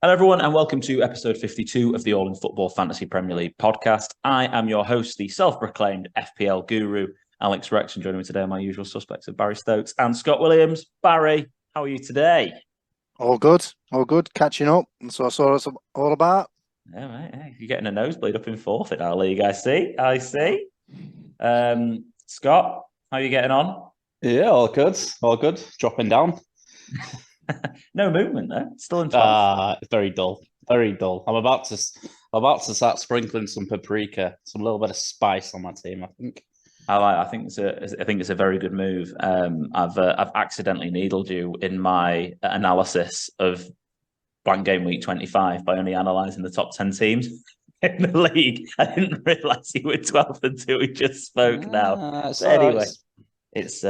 Hello, everyone, and welcome to episode 52 of the All in Football Fantasy Premier League podcast. I am your host, the self-proclaimed FPL Guru, Alex Rex, and joining me today are my usual suspects of Barry Stokes and Scott Williams. Barry, how are you today? All good, catching up. That's what I saw it's all about. Yeah, mate. Hey, you're getting a nosebleed up in fourth in our league, I see. Scott, how are you getting on? Yeah, all good. Dropping down. No movement though. Still in 12th. Very dull. Very dull. I'm about to start sprinkling some paprika, some little bit of spice on my team, I think. I think it's a very good move. I've accidentally needled you in my analysis of blank game week 25 by only analysing the top 10 teams in the league. I didn't realise you were 12th until we just spoke now. So anyway, it's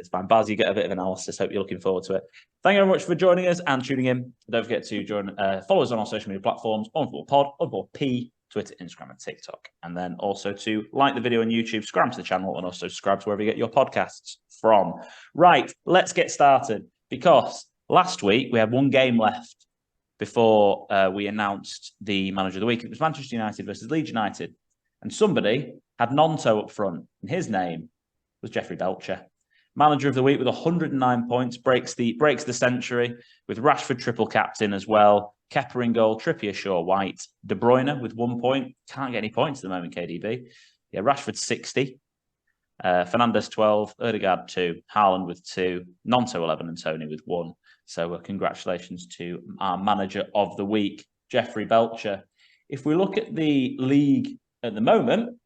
fine. Baz, you get a bit of analysis. Hope you're looking forward to it. Thank you very much for joining us and tuning in. Don't forget to follow us on our social media platforms, On Football Pod, On Football P, Twitter, Instagram, and TikTok. And then also to like the video on YouTube, subscribe to the channel, and also subscribe to wherever you get your podcasts from. Right, let's get started. Because last week we had one game left before we announced the manager of the week. It was Manchester United versus Leeds United. And somebody had Nonto up front, and his name was Jeffrey Belcher. Manager of the week with 109 points, breaks the century, with Rashford triple captain as well. Kepa in goal, Trippier, Shaw, White. De Bruyne with 1 point. Can't get any points at the moment, KDB. Yeah, Rashford 60. Fernandes 12, Odegaard 2, Haaland with 2, Nonto 11, and Tony with 1. So congratulations to our manager of the week, Jeffrey Belcher. If we look at the league at the moment,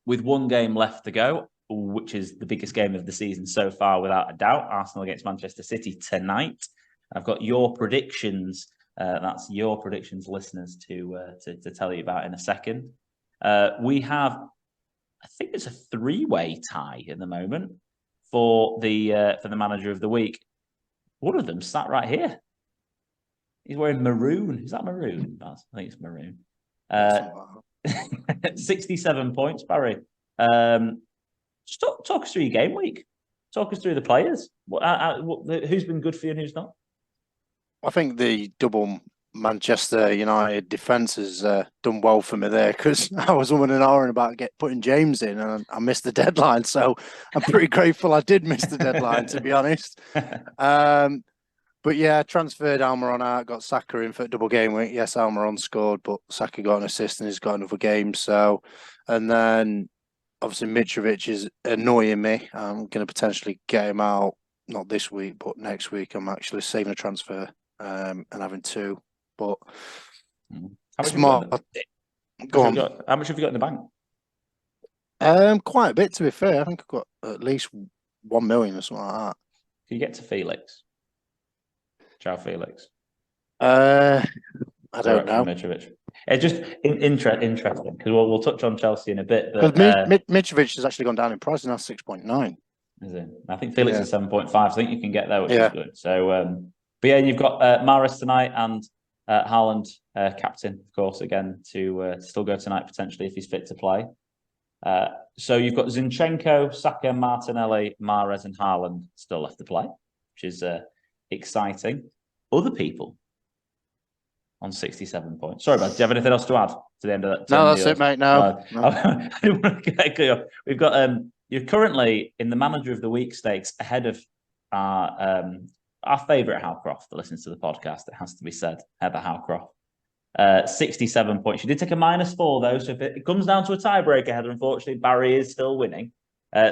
with one game left to go, which is the biggest game of the season so far, without a doubt, Arsenal against Manchester City tonight. I've got your predictions. That's your predictions, listeners, to tell you about in a second. We have, I think it's a three-way tie at the moment for the manager of the week. One of them sat right here. He's wearing maroon. Is that maroon? I think it's maroon. 67 points, Barry. Just talk us through your game week. Talk us through the players. Who's been good for you and who's not? I think the double Manchester United defence has done well for me there, because I was umming and ahhing about putting James in and I missed the deadline. So I'm pretty grateful I did miss the deadline, to be honest. But yeah, transferred Almiron out, got Saka in for double game week. Yes, Almiron scored, but Saka got an assist and he's got another game. So, and then obviously Mitrovic is annoying me. I'm going to potentially get him out, not this week, but next week. I'm actually saving a transfer and having two. But how much have you got in the bank? Quite a bit, to be fair. I think I've got at least 1 million or something like that. Can you get to Felix? Ciao, Felix. I don't know. Mitrovic. It's just interesting, because we'll touch on Chelsea in a bit. Because Mitrovic has actually gone down in price, now 6.9. Is it? I think Felix is 7.5. So I think you can get there, which is good. So, but yeah, you've got Mahrez tonight and Haaland, captain, of course, again, to still go tonight potentially if he's fit to play. So you've got Zinchenko, Saka, Martinelli, Mahrez, and Haaland still left to play, which is exciting. Other people on 67 points. Sorry, Baz, do you have anything else to add to the end of that? No, that's it, mate. No. I didn't want to get clear. We've got you're currently in the manager of the week stakes ahead of our favourite Howcroft that listens to the podcast. It has to be said, Heather Howcroft. 67 points. She did take a -4 though, so if it comes down to a tiebreaker, Heather, unfortunately, Barry is still winning.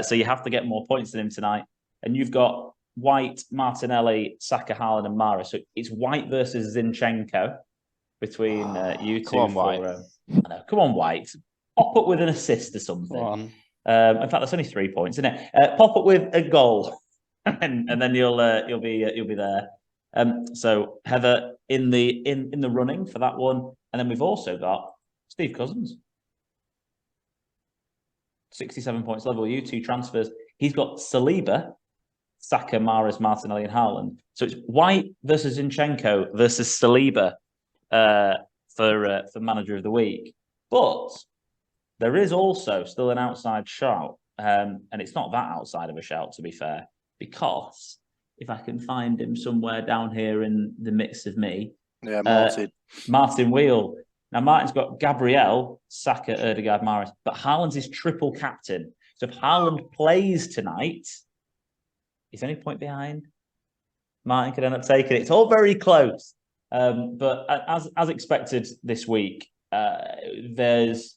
So you have to get more points than him tonight. And you've got White, Martinelli, Saka, Haaland, and Mahrez. So it's White versus Zinchenko between you two. Come on, White. Come on, White. Pop up with an assist or something. In fact, that's only 3 points, isn't it? Pop up with a goal, and then you'll be there. So Heather in the running for that one, and then we've also got Steve Cousins, 67 points level. You two transfers. He's got Saliba, Saka, Mahrez, Martinelli, and Haaland. So it's White versus Zinchenko versus Saliba for manager of the week. But there is also still an outside shout, and it's not that outside of a shout, to be fair, because if I can find him somewhere down here in the midst of me, Yeah, Martin. Martin Wheel. Now, Martin's got Gabriel, Saka, Erdegaard, Mahrez, but Haaland's his triple captain. So if Haaland plays tonight, he's only a point behind. Martin could end up taking it. It's all very close. But as expected this week, everyone's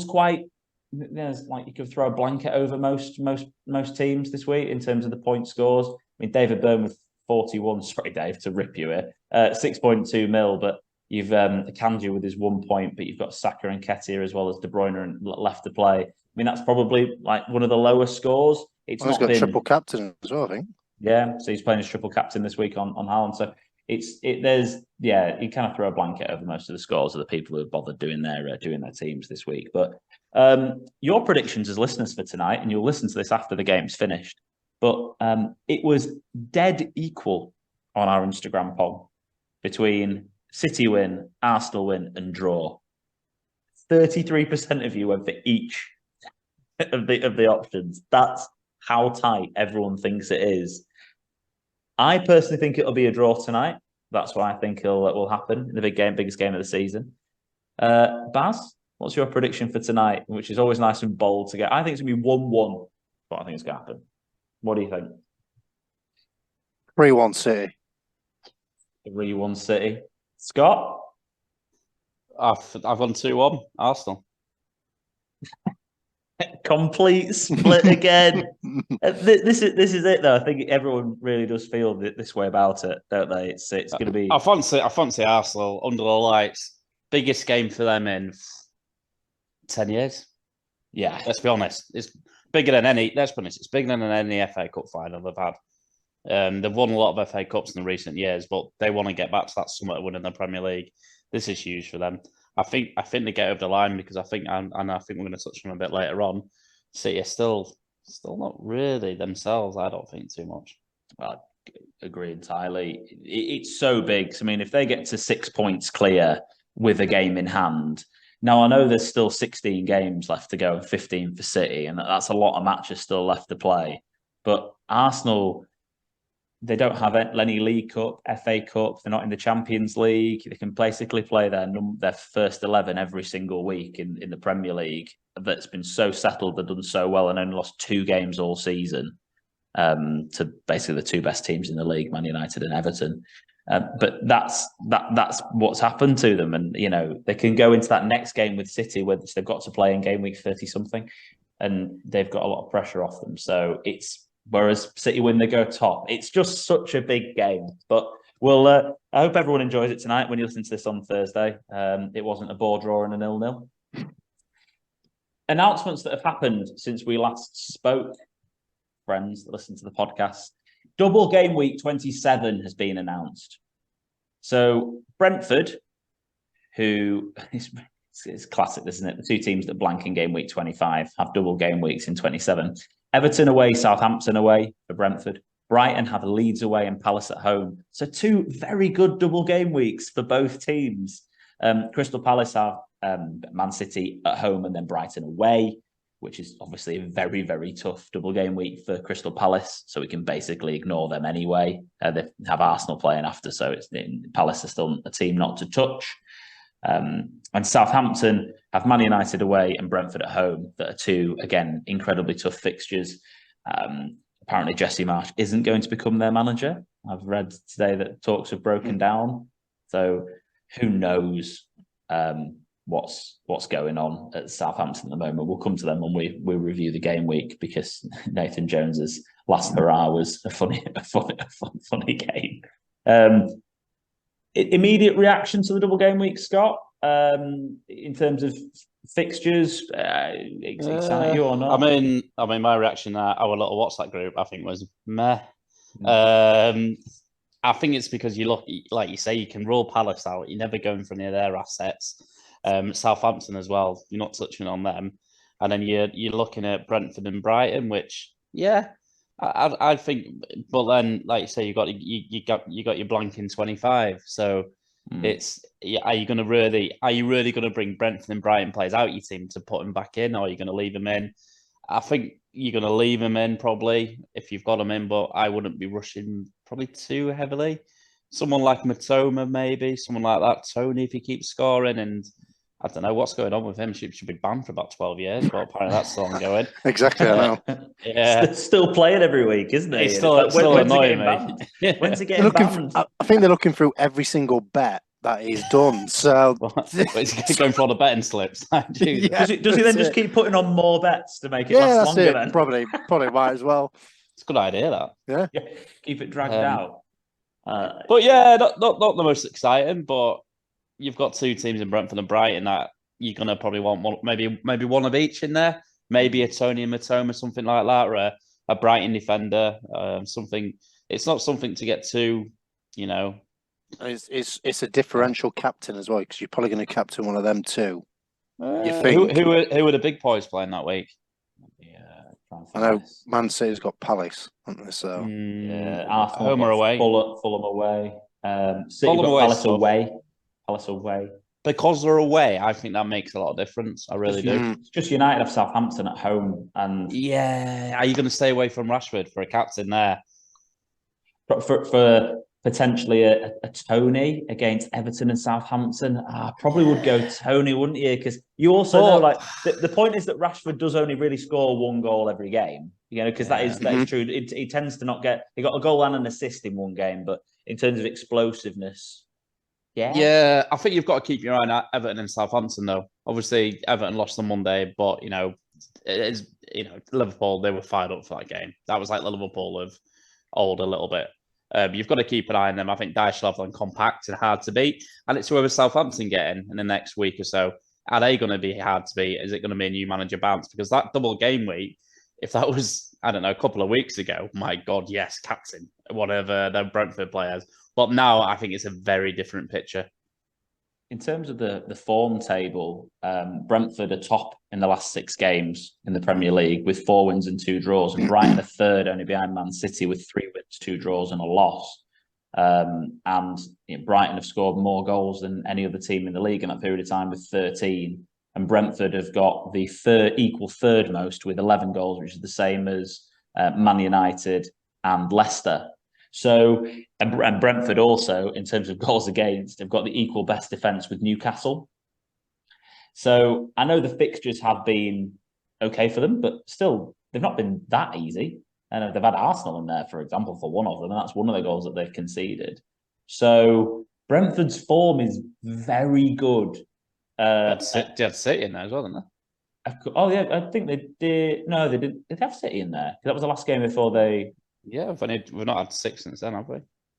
quite. There's like you could throw a blanket over most teams this week in terms of the point scores. I mean, David Byrne with 41. Sorry, Dave, to rip you here. 6.2 mil, but you've Kanji with his 1 point, but you've got Saka and Ketia as well as De Bruyne and left to play. I mean, that's probably like one of the lowest scores. He's got triple captain as well, I think. Yeah, so he's playing as triple captain this week on Haaland. So you kind of throw a blanket over most of the scores of the people who have bothered doing their teams this week. But your predictions as listeners for tonight, and you'll listen to this after the game's finished, but it was dead equal on our Instagram poll between City win, Arsenal win, and draw. 33% of you went for each of the options. That's how tight everyone thinks it is. I personally think it'll be a draw tonight. That's what I think will happen in the biggest game of the season. Baz, what's your prediction for tonight? Which is always nice and bold to get. I think it's going to be 1-1. What I think is going to happen. What do you think? 3-1 City. 3-1 City. Scott? I've gone 2-1 Arsenal. Complete split again. This is it though. I think everyone really does feel this way about it, don't they? It's going to be. I fancy Arsenal under the lights. Biggest game for them in 10 years. Yeah, let's be honest. It's bigger than any. Let's be honest. It's bigger than any FA Cup final they've had. They've won a lot of FA Cups in the recent years, but they want to get back to that summit of winning the Premier League. This is huge for them. I think they get over the line because I think we're going to touch on a bit later on. City are still not really themselves. I don't think too much. Well, I agree entirely. It's so big. I mean, if they get to 6 points clear with a game in hand, now I know there's still 16 games left to go and 15 for City, and that's a lot of matches still left to play. But Arsenal, they don't have any League Cup, FA Cup. They're not in the Champions League. They can basically play their first 11 every single week in the Premier League. That's been so settled. They've done so well and only lost 2 games all season to basically the 2 best teams in the league, Man United and Everton. But that's what's happened to them. And, you know, they can go into that next game with City, which they've got to play in game week 30-something, and they've got a lot of pressure off them. So whereas City win, they go top. It's just such a big game. But I hope everyone enjoys it tonight when you listen to this on Thursday. It wasn't a bore draw and a 0-0. Announcements that have happened since we last spoke, friends that listen to the podcast. Double game week 27 has been announced. So Brentford, who it's classic, isn't it? The 2 teams that blank in game week 25 have double game weeks in 27. Everton away, Southampton away for Brentford. Brighton have Leeds away and Palace at home. So 2 very good double game weeks for both teams. Crystal Palace have Man City at home and then Brighton away, which is obviously a very, very tough double game week for Crystal Palace. So we can basically ignore them anyway. They have Arsenal playing after, so Palace are still a team not to touch. And Southampton have Man United away and Brentford at home. That are 2, again, incredibly tough fixtures. Apparently Jesse Marsch isn't going to become their manager. I've read today that talks have broken down. So who knows what's going on at Southampton at the moment. We'll come to them when we review the game week, because Nathan Jones's last hurrah was a funny game. Immediate reaction to the double game week, Scott, in terms of fixtures, excite you or not? I mean, my reaction at our little WhatsApp group, I think, was meh. I think it's because you look, like you say, you can rule Palace out. You're never going for any of their assets. Southampton as well. You're not touching on them, and then you're looking at Brentford and Brighton, which I think. But then, like you say, you got your blank in 25. So it's are you really going to bring Brentford and Brighton players out your team to put them back in, or are you going to leave them in? I think you're going to leave them in probably if you've got them in, but I wouldn't be rushing probably too heavily. someone like Matoma, maybe someone like that. Tony, if he keeps scoring, and I don't know what's going on with him. Should be banned for about 12 years, but apparently that's still ongoing. Exactly, I know. Yeah, Still playing every week, isn't he? it's And still, like, it's still when's he annoying getting me. banned? When's he They're getting looking banned? I think they're looking through every single bet that he's done. So But he's going for all the betting slips. Jesus. Yeah, Does he then that's just it. keep putting on more bets to make it Yeah, last that's longer? it. Then Probably might as well. It's a good idea, that. yeah, keep it dragged Um, out. But yeah, not the most exciting, but you've got two teams in Brentford and Brighton that you're gonna probably want one, maybe one of each in there. Maybe a Tony and Matoma, something like that, or a Brighton defender, something. It's not something to get too, you know. It's a differential captain as well, because you're probably going to captain one of them too. Who think? are the big boys playing that week? Yeah, I know Man City's got Palace, haven't they? So yeah, Arsenal home or away? Fulham away. City Fulham got away Palace is tough. away. Palace away. Because they're away, I think that makes a lot of difference. I really do. Just United have Southampton at home, and Yeah, are you going to stay away from Rashford for a captain there? for potentially a Tony against Everton and Southampton, I probably would go Tony, wouldn't you? Because you also know, like the point is that Rashford does only really score one goal every game. You know, because that is true. He tends to not get. He got a goal and an assist in one game, but in terms of explosiveness, yeah, I think you've got to keep your eye on Everton and Southampton, though. Obviously, Everton lost on Monday, but Liverpool, they were fired up for that game. That was like the Liverpool of old a little bit. You've got to keep an eye on them. I think Dyche will have them compact and hard to beat, and it's whoever Southampton getting in the next week or so. Are they going to be hard to beat? Is it going to be a new manager bounce? Because that double game week, if that was, I don't know, a couple of weeks ago, my God, yes, captain, whatever, the Brentford players. But now I think it's a very different picture. In terms of the form table, Brentford are top in the last 6 games in the Premier League with 4 wins and 2 draws, and Brighton are third, only behind Man City with 3 wins, 2 draws, and a loss. Brighton have scored more goals than any other team in the league in that period of time with 13, and Brentford have got the equal third most with 11 goals, which is the same as Man United and Leicester. So, and Brentford also, in terms of goals against, have got the equal best defence with Newcastle. So I know the fixtures have been okay for them, but still, they've not been that easy. And they've had Arsenal in there, for example, for one of them, and that's one of the goals that they've conceded. So Brentford's form is very good. They had City in there as well, didn't they? Oh yeah, I think they did. No, they did. Did they have City in there? That was the last game before they. Yeah, we've not had 6 since then, have we?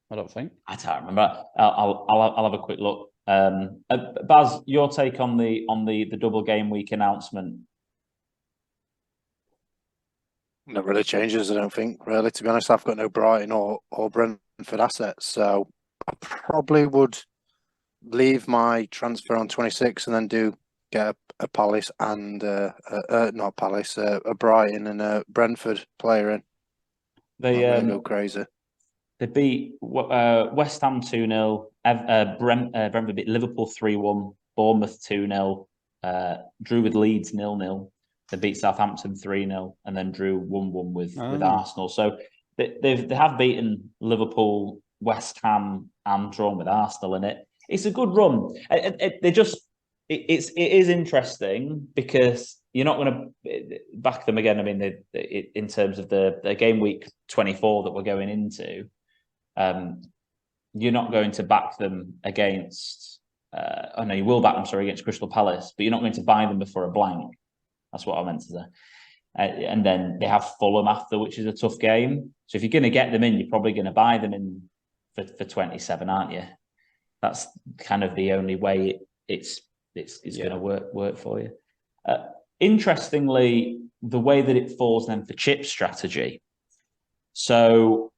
I don't think. I don't remember. I'll have a quick look. Baz, your take on the double game week announcement? Not really changes, I don't think. Really, to be honest, I've got no Brighton or Brentford assets, so I probably would leave my transfer on 26 and then get a Palace and not Palace, a Brighton and a Brentford player in. They go crazy. They beat West Ham 2-0. Brentford beat Liverpool 3-1. Bournemouth 2-0. Drew with Leeds 0-0. They beat Southampton 3-0 and then drew 1-1 with Arsenal. So they have beaten Liverpool, West Ham, and drawn with Arsenal in it. It's a good run. It is interesting because you're not going to back them again. I mean, in terms of the game week 24 that we're going into, you're not going to back them against. You will back them, against Crystal Palace, but you're not going to buy them before a blank. That's what I meant to say. And then they have Fulham after, which is a tough game. So if you're going to get them in, you're probably going to buy them in for 27, aren't you? That's kind of the only way it's going to work for you. Interestingly, the way that it falls then for chip strategy. So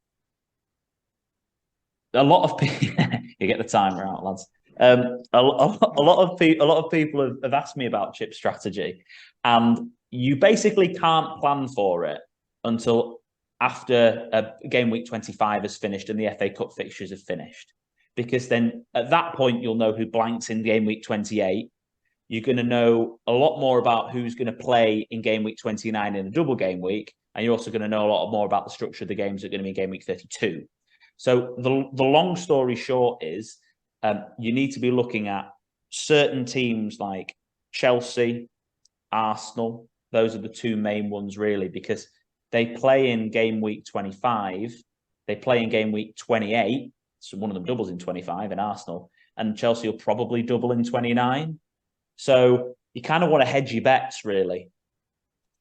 a lot of people, you get the timer out, lads. A lot of people have asked me about chip strategy, and you basically can't plan for it until after game week 25 has finished and the FA Cup fixtures have finished, because then at that point you'll know who blanks in game week 28. You're going to know a lot more about who's going to play in game week 29 in a double game week, and you're also going to know a lot more about the structure of the games that are going to be in game week 32. So the long story short is you need to be looking at certain teams like Chelsea, Arsenal. Those are the two main ones really, because they play in game week 25. They play in game week 28. So one of them doubles in 25 in Arsenal, and Chelsea will probably double in 29. So you kind of want to hedge your bets, really.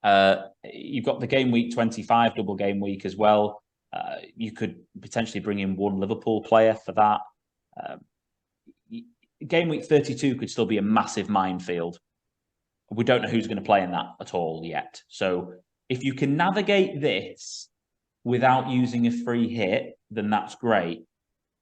You've got the game week 25 double game week as well. You could potentially bring in one Liverpool player for that. Game week 32 could still be a massive minefield. We don't know who's going to play in that at all yet. So if you can navigate this without using a free hit, then that's great.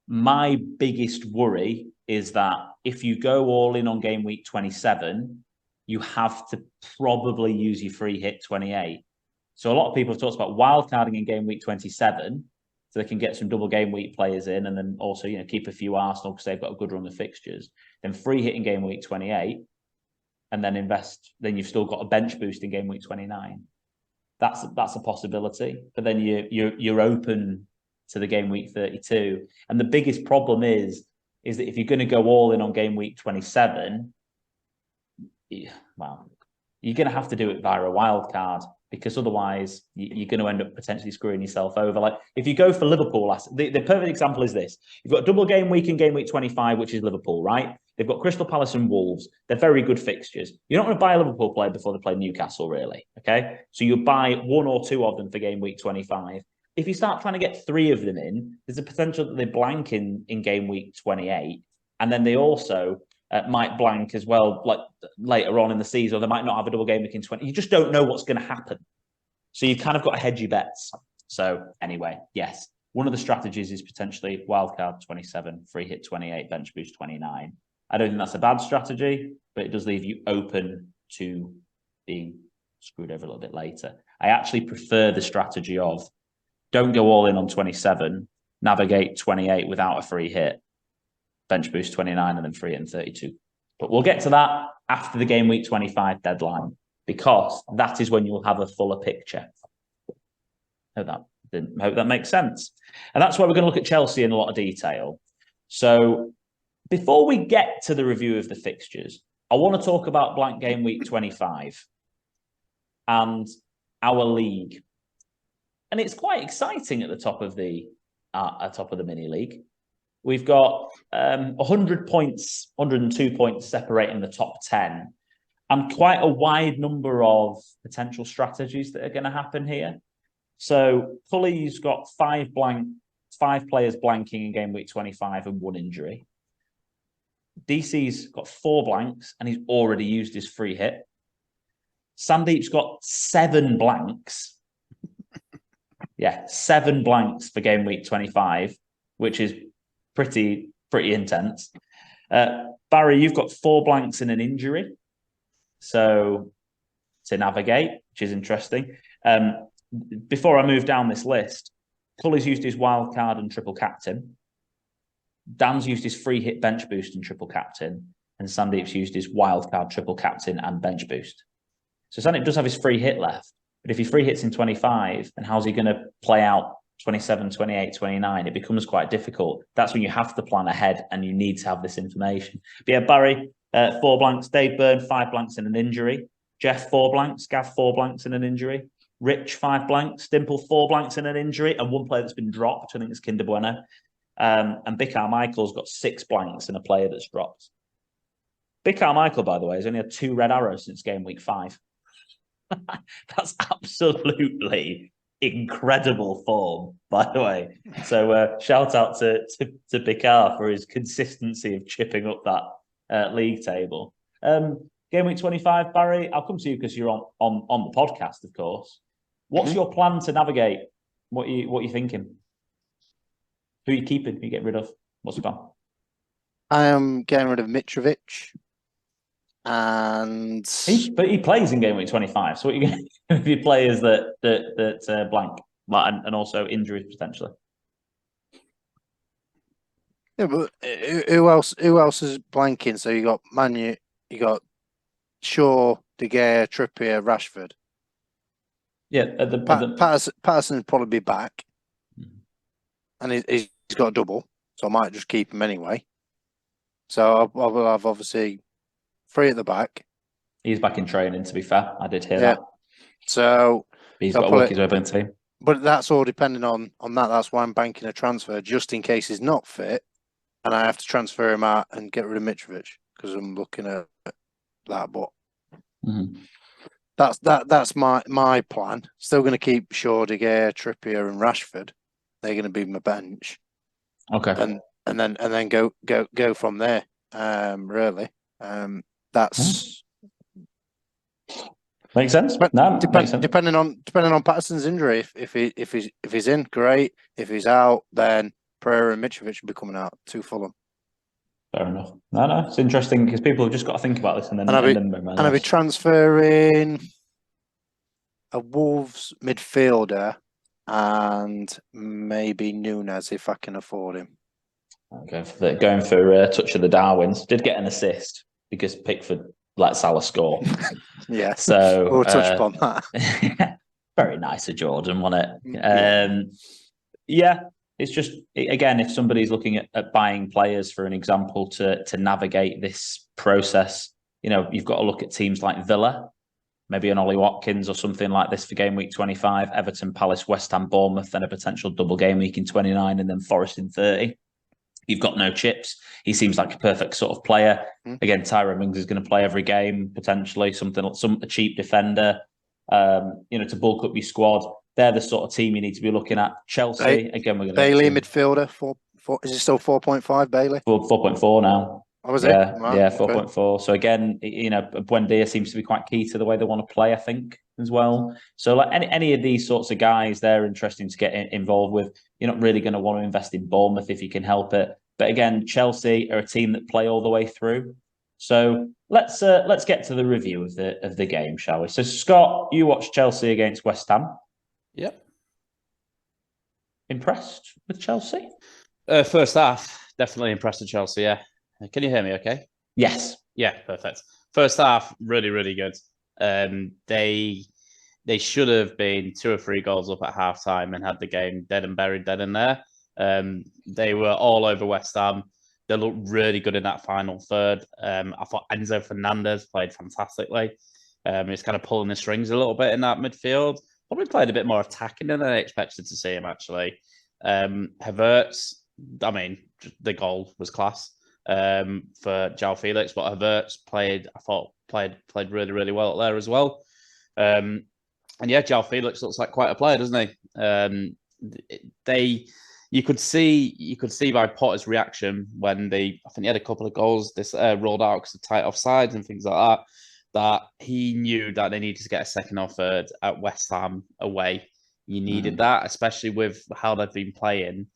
My biggest worry is that if you go all in on game week 27, you have to probably use your free hit 28. So a lot of people have talked about wildcarding in game week 27, so they can get some double game week players in, and then also, you know, keep a few Arsenal because they've got a good run of fixtures. Then free hit in game week 28, and then invest. Then you've still got a bench boost in game week 29. That's a possibility. But then you're open to the game week 32. And the biggest problem is that if you're going to go all in on game week 27, well, you're going to have to do it via a wild card, because otherwise you're going to end up potentially screwing yourself over. Like if you go for Liverpool, the perfect example is this. You've got double game week in game week 25, which is Liverpool, right? They've got Crystal Palace and Wolves. They're very good fixtures. You're not going to buy a Liverpool player before they play Newcastle, really, okay? So you buy one or two of them for game week 25. If you start trying to get three of them in, there's a potential that they blank in game week 28. And then they also might blank as well, like later on in the season, or they might not have a double game week in 20. You just don't know what's going to happen. So you've kind of got to hedge your bets. So anyway, yes, one of the strategies is potentially wildcard 27, free hit 28, bench boost 29. I don't think that's a bad strategy, but it does leave you open to being screwed over a little bit later. I actually prefer the strategy of don't go all in on 27, navigate 28 without a free hit, bench boost 29, and then free hit in 32. But we'll get to that after the game week 25 deadline, because that is when you'll have a fuller picture. Hope that makes sense. And that's why we're going to look at Chelsea in a lot of detail. So before we get to the review of the fixtures, I want to talk about blank game week 25 and our league. And it's quite exciting at the top of the mini league. We've got 100 points, 102 points separating the top 10, and quite a wide number of potential strategies that are going to happen here. So Cully's got five players blanking in game week 25 and one injury. DC's got 4 blanks and he's already used his free hit. Sandeep's got 7 blanks. Yeah, 7 blanks for game week 25, which is pretty intense. Barry, you've got 4 blanks and an injury. So to navigate, which is interesting. Before I move down this list, Cully's used his wild card and triple captain. Dan's used his free hit bench boost and triple captain, and Sandeep's used his wild card, triple captain, and bench boost. So Sandeep does have his free hit left, but if he free hits in 25, then how's he going to play out 27, 28, 29? It becomes quite difficult. That's when you have to plan ahead and you need to have this information. But yeah, Barry, 4 blanks, Dave Byrne, 5 blanks and an injury. Jeff, 4 blanks, Gav, 4 blanks and an injury. Rich, 5 blanks, Dimple, 4 blanks and an injury, and 1 player that's been dropped. I think it's Kinder Bueno. And Big Carmichael's got 6 blanks and a player that's dropped. Big Carmichael, by the way, has only had 2 red arrows since game week 5. That's absolutely incredible form, by the way. So shout out to Big Car for his consistency of chipping up that league table. Game week 25, Barry, I'll come to you because you're on the podcast, of course. What's your plan to navigate? What are you thinking? Who are you keeping? Who are you getting rid of? What's the plan? I am getting rid of Mitrovic. And but he plays in game week 25. So what are you going to do with players that blank, and also injuries potentially? Yeah, but who else is blanking? So you got Manu, you got Shaw, De Gea, Trippier, Rashford. Yeah, Patterson will probably be back, and he's got a double, so I might just keep him anyway. So I will have obviously 3 at the back. He's back in training, to be fair. I did hear Yeah. that. So He's got to work his way back into the team. But that's all depending on that. That's why I'm banking a transfer, just in case he's not fit, and I have to transfer him out and get rid of Mitrovic, because I'm looking at that. But that's my plan. Still going to keep Shaw, De Gea, Trippier, and Rashford. They're going to be my bench. Okay. And then go from there. Really. That's. Makes sense. Makes sense. Depending on Patterson's injury, if he's in, great. If he's out, then Pereira and Mitrovic will be coming out to Fulham. Fair enough. No, it's interesting because people have just got to think about this and then. I'll be transferring a Wolves midfielder and maybe Nunes if I can afford him. Okay, going for touch of the Darwins. Did get an assist because Pickford let Salah score. Yeah, so we'll touch upon that. Very nice of Jordan, wasn't it? Yeah, it's just, again, if somebody's looking at buying players, for an example, to navigate this process, you've got to look at teams like Villa, maybe an Ollie Watkins or something like this for game week 25, Everton, Palace, West Ham, Bournemouth, then a potential double game week in 29, and then Forest in 30. You've got no chips. He seems like a perfect sort of player. Again, Tyrone Mings is going to play every game, potentially, a cheap defender, to bulk up your squad. They're the sort of team you need to be looking at. Chelsea, again, we're going to... Bailey, midfielder, is it still 4.5, Bailey? 4.4 now. Oh, was it? Wow, yeah, 4.4. Okay. So again, Buendia seems to be quite key to the way they want to play, I think, as well. So like any of these sorts of guys, they're interesting to get involved with. You're not really going to want to invest in Bournemouth if you can help it. But again, Chelsea are a team that play all the way through. So let's get to the review of the game, shall we? So Scott, you watched Chelsea against West Ham. Yep. Impressed with Chelsea? First half, definitely impressed with Chelsea, yeah. Can you hear me okay? Yes. Yeah, perfect. First half, really, really good. They should have been 2 or 3 goals up at half time and had the game dead and buried dead in there. They were all over West Ham. They looked really good in that final third. I thought Enzo Fernandez played fantastically. He's kind of pulling the strings a little bit in that midfield. Probably played a bit more attacking than I expected to see him, actually. Havertz, I mean, the goal was class for João Felix, but Havertz played really, really well there as well. And yeah, João Felix looks like quite a player, doesn't he? You could see by Potter's reaction when I think he had a couple of goals this rolled out because of tight offsides and things like that he knew that they needed to get a second or third at West Ham away. You needed that, especially with how they've been playing.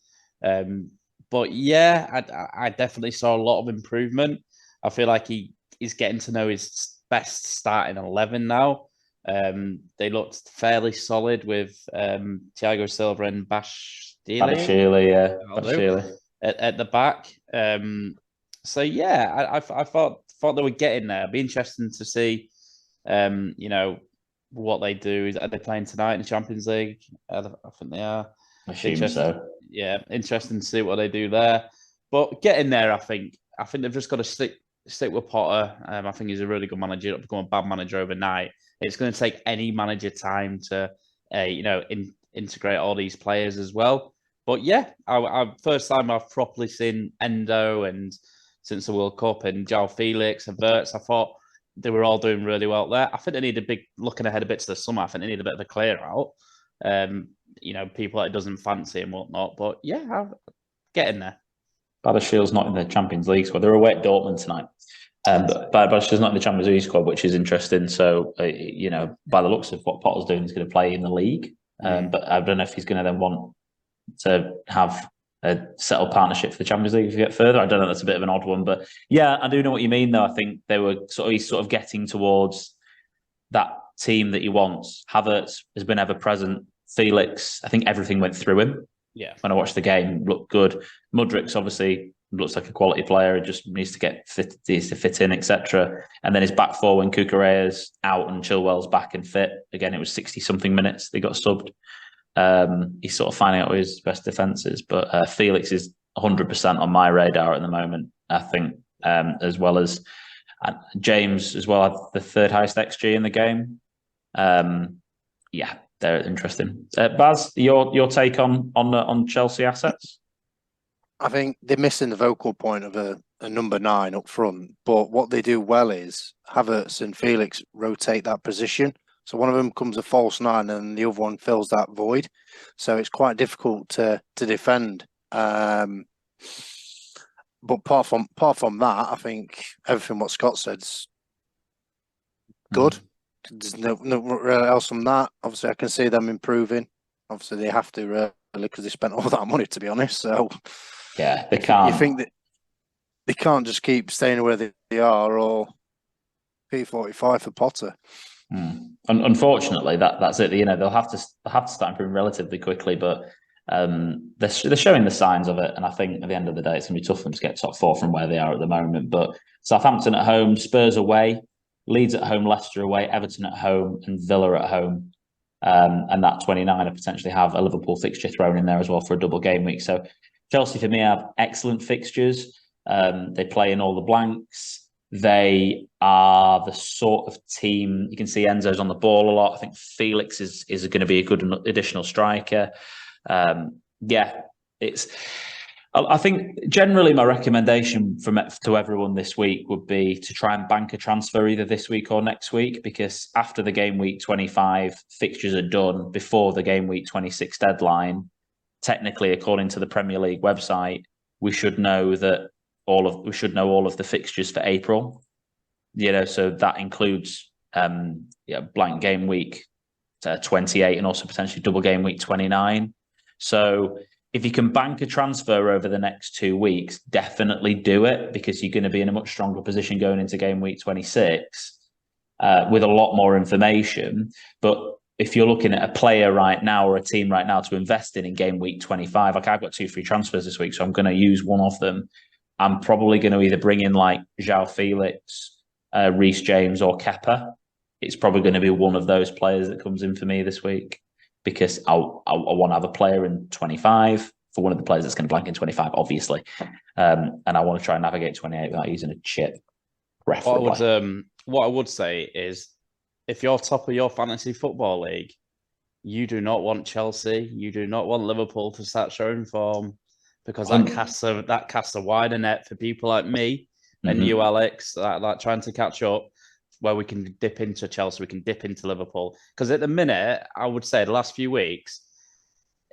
But yeah, I definitely saw a lot of improvement. I feel like he's getting to know his best starting 11 now. They looked fairly solid with Thiago Silva and Bashir at the back. So yeah, I thought they were getting there. It'd be interesting to see, what they do. Are they playing tonight in the Champions League? I think they are. I assume so. Yeah, interesting to see what they do there. But getting there, I think they've just got to stick with Potter. I think he's a really good manager. Not become a bad manager overnight. It's going to take any manager time to, integrate all these players as well. But yeah, I first time I've properly seen Endo and since the World Cup and João Felix and Havertz. I thought they were all doing really well there. I think they need looking ahead a bit to the summer. I think they need a bit of a clear out. People that doesn't fancy and whatnot. But yeah, I'm getting there. Bashir's not in the Champions League squad. They're away at Dortmund tonight. But Bashir's not in the Champions League squad, which is interesting. So, by the looks of what Potter's doing, he's going to play in the league. But I don't know if he's going to then want to have a settled partnership for the Champions League if you get further. I don't know. That's a bit of an odd one. But yeah, I do know what you mean, though. I think he's sort of getting towards that team that he wants. Havertz has been ever present. Felix, I think everything went through him. Yeah. When I watched the game, looked good. Mudrik's obviously looks like a quality player. It just needs to fit in, etc. And then his back four when Kukureya's out and Chilwell's back and fit. Again, it was 60-something minutes. They got subbed. He's sort of finding out what his best defense is. But Felix is 100% on my radar at the moment, I think, as well as James as well, the third highest XG in the game. Yeah, they're interesting. Baz, your take on Chelsea assets? I think they're missing the vocal point of a number 9 up front, but what they do well is Havertz and Felix rotate that position. So one of them becomes a false 9 and the other one fills that void. So it's quite difficult to defend. But apart from that, I think everything what Scott said's good. There's no really else from that. Obviously, I can see them improving. Obviously, they have to really because they spent all that money, to be honest. So yeah, they can't. You think that they can't just keep staying where they are, or P45 for Potter? Unfortunately, that's it. You know, they'll have to start improving relatively quickly, but they're showing the signs of it. And I think at the end of the day, it's going to be tough for them to get top 4 from where they are at the moment. But Southampton at home, Spurs away, Leeds at home, Leicester away, Everton at home, and Villa at home. And that 29 will potentially have a Liverpool fixture thrown in there as well for a double game week. So Chelsea, for me, have excellent fixtures. They play in all the blanks. They are the sort of team, you can see Enzo's on the ball a lot. I think Felix is going to be a good additional striker. I think generally my recommendation to everyone this week would be to try and bank a transfer either this week or next week, because after the game week 25 fixtures are done before the game week 26 deadline, technically, according to the Premier League website, we should know all of the fixtures for April. You know, so that includes blank game week 28 and also potentially double game week 29. So if you can bank a transfer over the next 2 weeks, definitely do it, because you're going to be in a much stronger position going into game week 26 with a lot more information. But if you're looking at a player right now or a team right now to invest in game week 25, like I've got 2 free transfers this week, so I'm going to use one of them. I'm probably going to either bring in like João Felix, Reece James, or Kepa. It's probably going to be one of those players that comes in for me this week, because I want to have a player in 25 for one of the players that's going to blank in 25, obviously. And I want to try and navigate 28 without using a chip, preferably. What I would say is, if you're top of your fantasy football league, you do not want Chelsea, you do not want Liverpool to start showing form, because that casts a wider net for people like me and you, Alex, that trying to catch up, where we can dip into Chelsea, we can dip into Liverpool. Because at the minute, I would say the last few weeks,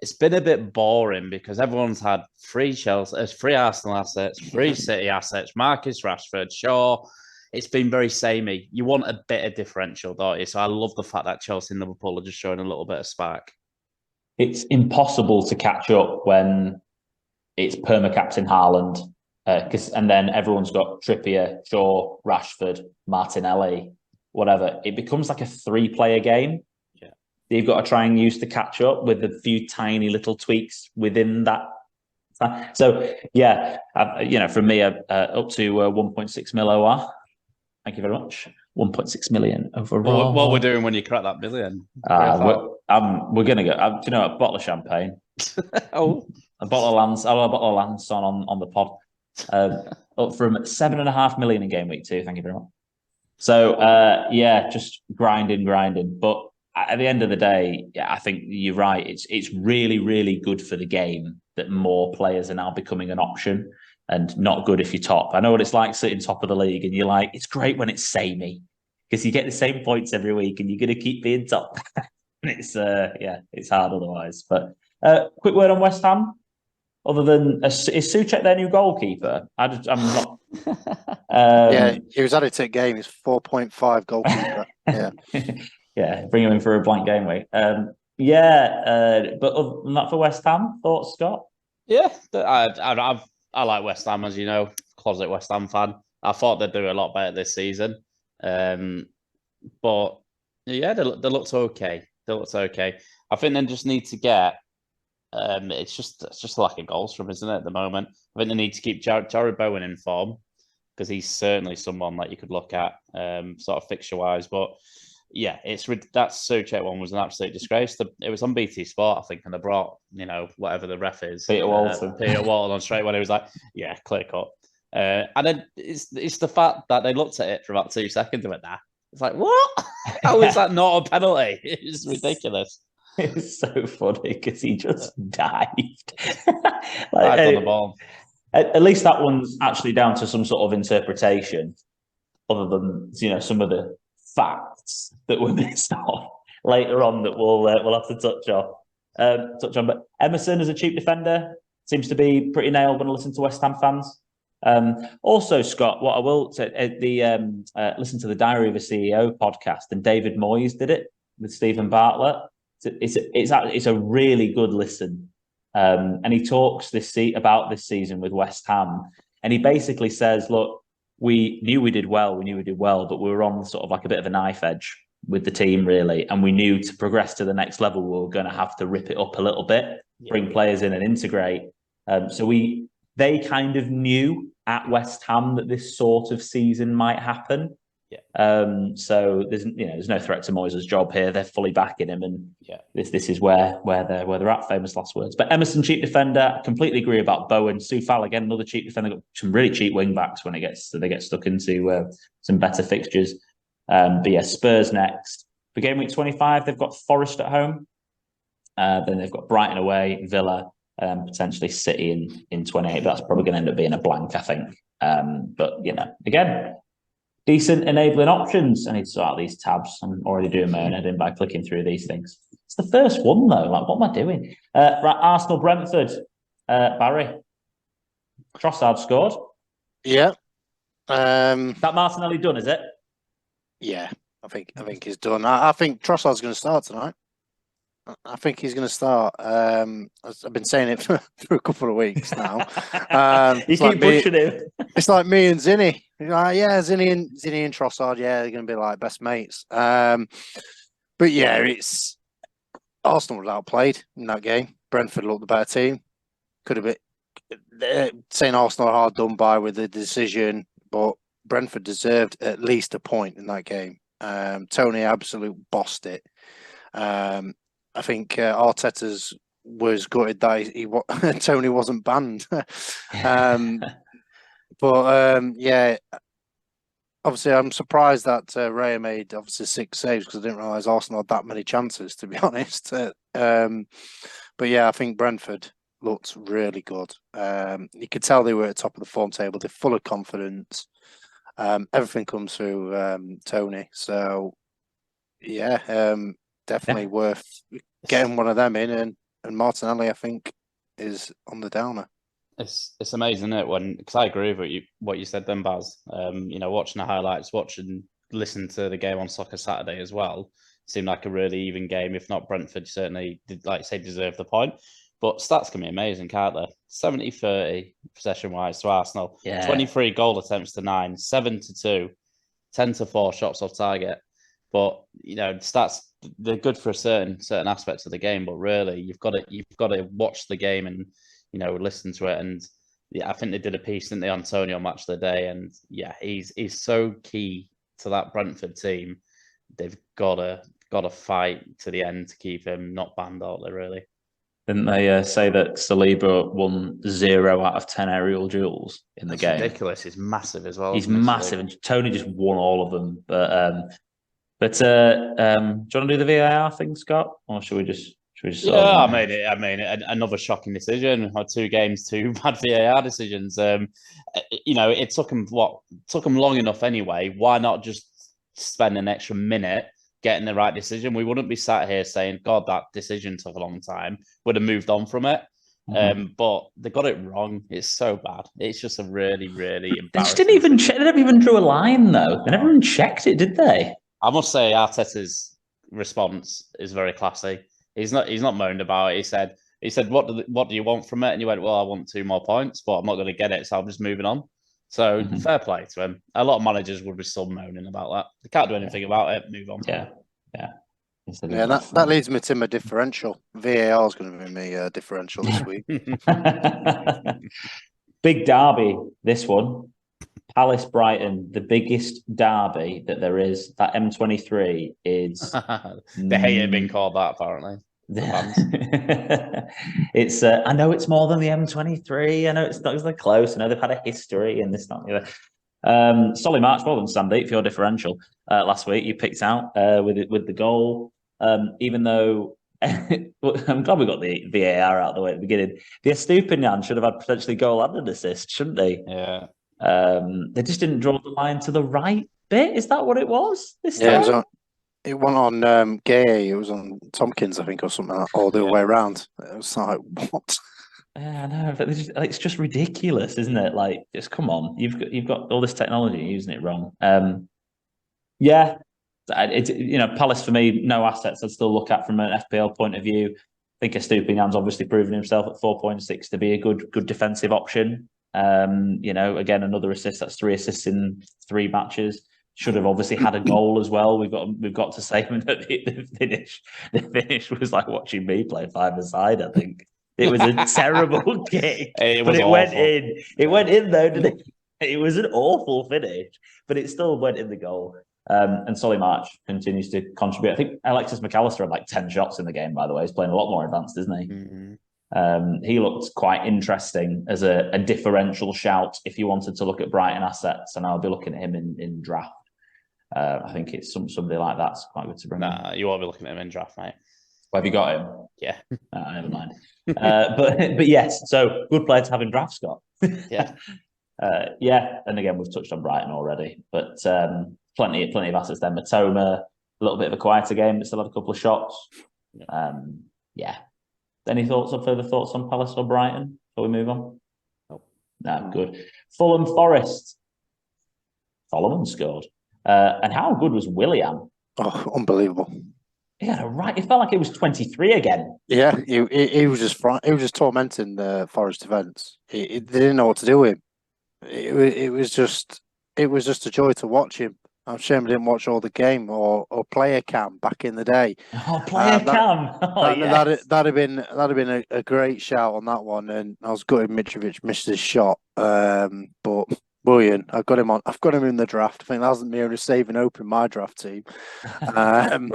it's been a bit boring because everyone's had free Chelsea, free Arsenal assets, free City assets, Marcus Rashford, Shaw. It's been very samey. You want a bit of differential, don't you? So I love the fact that Chelsea and Liverpool are just showing a little bit of spark. It's impossible to catch up when it's perma-captain Haaland, and then everyone's got Trippier, Shaw, Rashford, Martinelli, whatever. It becomes like a 3-player game. Yeah, you've got to try and use to catch up with a few tiny little tweaks within that. So yeah, from me, up to 1.6 mil OR. Thank you very much. 1.6 million overall. What we're doing when you crack that billion? We're gonna go. Do you know, a bottle of champagne? Oh, a bottle of Lance on the pod. Up from 7.5 million in game week 2. Thank you very much. So just grinding. But at the end of the day, I think you're right. It's really, really good for the game that more players are now becoming an option, and not good if you're top. I know what it's like sitting top of the league, and you're like, it's great when it's samey, because you get the same points every week, and you're going to keep being top. It's hard otherwise. But quick word on West Ham. Other than is Souček their new goalkeeper? I'm not. He was added to the game. He's 4.5 goalkeeper. Yeah, bring him in for a blank game week. But other than that, for West Ham, thoughts, Scott? Yeah, I like West Ham, as you know, closet West Ham fan. I thought they'd do a lot better this season, but yeah, they looked okay. I think they just need to get. It's just a lack of goals from, isn't it, at the moment? I think they need to keep Jared Bowen in form, because he's certainly someone that you could look at, sort of fixture wise. But yeah, that Souček one was an absolute disgrace. It was on BT Sport, I think, and they brought, whatever the ref is, Peter Walton. Peter Walton on straight when he was like, yeah, clear cut. And then it's the fact that they looked at it for about 2 seconds and went, nah. It's like, what? How is that not a penalty? It's ridiculous. It's so funny because he just dived. Dived on the ball. At least that one's actually down to some sort of interpretation, other than some of the facts that were missed off later on that we'll have to touch on. But Emerson as a cheap defender seems to be pretty nailed when I listen to West Ham fans. Also, Scott, what I will say, listen to the Diary of a CEO podcast, and David Moyes did it with Stephen Bartlett. It's a really good listen, and he talks about this season with West Ham, and he basically says, look, we knew we did well, but we were on sort of like a bit of a knife edge with the team, really, and we knew to progress to the next level we were going to have to rip it up a little bit, bring players in and integrate. They kind of knew at West Ham that this sort of season might happen. Yeah. So there's no threat to Moyes' job here. They're fully backing him, and this is where they're at. Famous last words. But Emerson, cheap defender. I completely agree about Bowen. Soufal again, another cheap defender. Got some really cheap wing backs when they get stuck into some better fixtures. But yeah, Spurs next for game week 25. They've got Forest at home. Then they've got Brighton away, Villa. Potentially City in 28, but that's probably going to end up being a blank, I think. But again, decent enabling options. I need to sort out these tabs. I'm already doing my own editing by clicking through these things. It's the first one though. Like, what am I doing? Right, Arsenal Brentford. Barry, Trossard scored. Yeah. That Martinelli done, is it? Yeah, I think he's done. I think Trossard's going to start tonight. I think he's going to start. I've been saying it for a couple of weeks now. You keep pushing him. It's like me and Zinny. Like, yeah, Zinny and Trossard. Yeah, they're going to be like best mates. But yeah, it's Arsenal was outplayed in that game. Brentford looked the better team. Could have been saying Arsenal are hard done by with the decision, but Brentford deserved at least a point in that game. Tony absolutely bossed it. I think Arteta's was gutted that Tony wasn't banned. Yeah, obviously I'm surprised that Raya made obviously 6 saves because I didn't realise Arsenal had that many chances, to be honest. But yeah, I think Brentford looked really good. You could tell they were at the top of the form table. They're full of confidence. Everything comes through Tony. So yeah, definitely worth getting one of them in, and Martinelli, I think, is on the downer. It's amazing, isn't it? Because I agree with what you said then, Baz. Watching the highlights, listen to the game on Soccer Saturday as well. Seemed like a really even game. If not, Brentford certainly did, like you say, deserve the point. But stats can be amazing, can't they? 70-30 possession-wise to Arsenal. Yeah. 23 goal attempts to 9, 7-2, 10-4 shots off target. But stats, they're good for certain aspects of the game. But really, you've got to watch the game and listen to it. And yeah, I think they did a piece, didn't they, on Antonio Match of the Day? And yeah, he's so key to that Brentford team. They've got to fight to the end to keep him not banned out there, really. Didn't they say that Saliba won 0 out of 10 aerial duels in the game? Ridiculous. He's massive as well. He's massive, and Tony just won all of them. But do you want to do the VAR thing, Scott, or should we just? Yeah, I made it. Another shocking decision. Had 2 games, 2 bad VAR decisions. It took them long enough anyway. Why not just spend an extra minute getting the right decision? We wouldn't be sat here saying, "God, that decision took a long time." Would have moved on from it. Mm-hmm. But they got it wrong. It's so bad. It's just a really, really embarrassing. They just didn't even check. They never even drew a line, though. They never even checked it, did they? I must say, Arteta's response is very classy. He's not moaned about it. He said, what do you want from it? And he went, well, I want 2 more points, but I'm not going to get it, so I'm just moving on. So fair play to him. A lot of managers would be still moaning about that. They can't do anything about it. Move on. Yeah. That leads me to my differential. VAR is going to be my differential this week. Big derby, this one. Palace Brighton, the biggest derby that there is, that M23 is. They hate it being called that, apparently. The fans. It's I know it's more than the M23. I know it's not that close. I know they've had a history and this, not the other. Solly March, well done, Sandy, for your differential last week. You picked out with the goal. Even though I'm glad we got the VAR out of the way at the beginning. The Estupinian should have had potentially goal and an assist, shouldn't they? Yeah. They just didn't draw the line to the right bit. Is that what it was this time? Yeah, it went on Gay. It was on Tompkins, I think, or something like that, all the way around. It was like, what? Yeah, I know, but it's just ridiculous, isn't it? Like, just come on, you've got all this technology, you're using it wrong. Yeah, it's Palace for me, no assets. I'd still look at from an FPL point of view. I think Estupinian's obviously proven himself at 4.6 to be a good defensive option. Again, another assist. That's 3 assists in 3 matches. Should have obviously had a goal as well. We've got to say that the finish was like watching me play 5-a-side. I think it was a terrible kick, but it went in. It went in though, didn't it? It was an awful finish, but it still went in the goal. And Solly March continues to contribute. I think Alexis McAllister had like 10 shots in the game. By the way, he's playing a lot more advanced, isn't he? Mm-hmm. He looked quite interesting as a differential shout if you wanted to look at Brighton assets, and I'll be looking at him in draft. I think it's somebody like that's quite good to bring. Nah, you won't be looking at him in draft, mate. Well, have you got him? Yeah. Never mind. But yes, so good player to have in draft, Scott. Yeah. And again, we've touched on Brighton already, but plenty of assets there. Matoma, a little bit of a quieter game, but still had a couple of shots. Any further thoughts on Palace or Brighton before we move on? Nope. No, good. Fulham Forest. Solomon scored. And how good was Willian? Oh, unbelievable. He had a right. It felt like it was 23 again. Yeah, he was just tormenting the Forest defence. They didn't know what to do with him. It was just a joy to watch him. I'm ashamed I didn't watch all the game or player cam back in the day. Oh, player cam! That'd have been a great shout on that one, and I was gutted Mitrovic missed his shot. But Willian, I've got him in the draft. I think that wasn't the only saving open my draft team. I've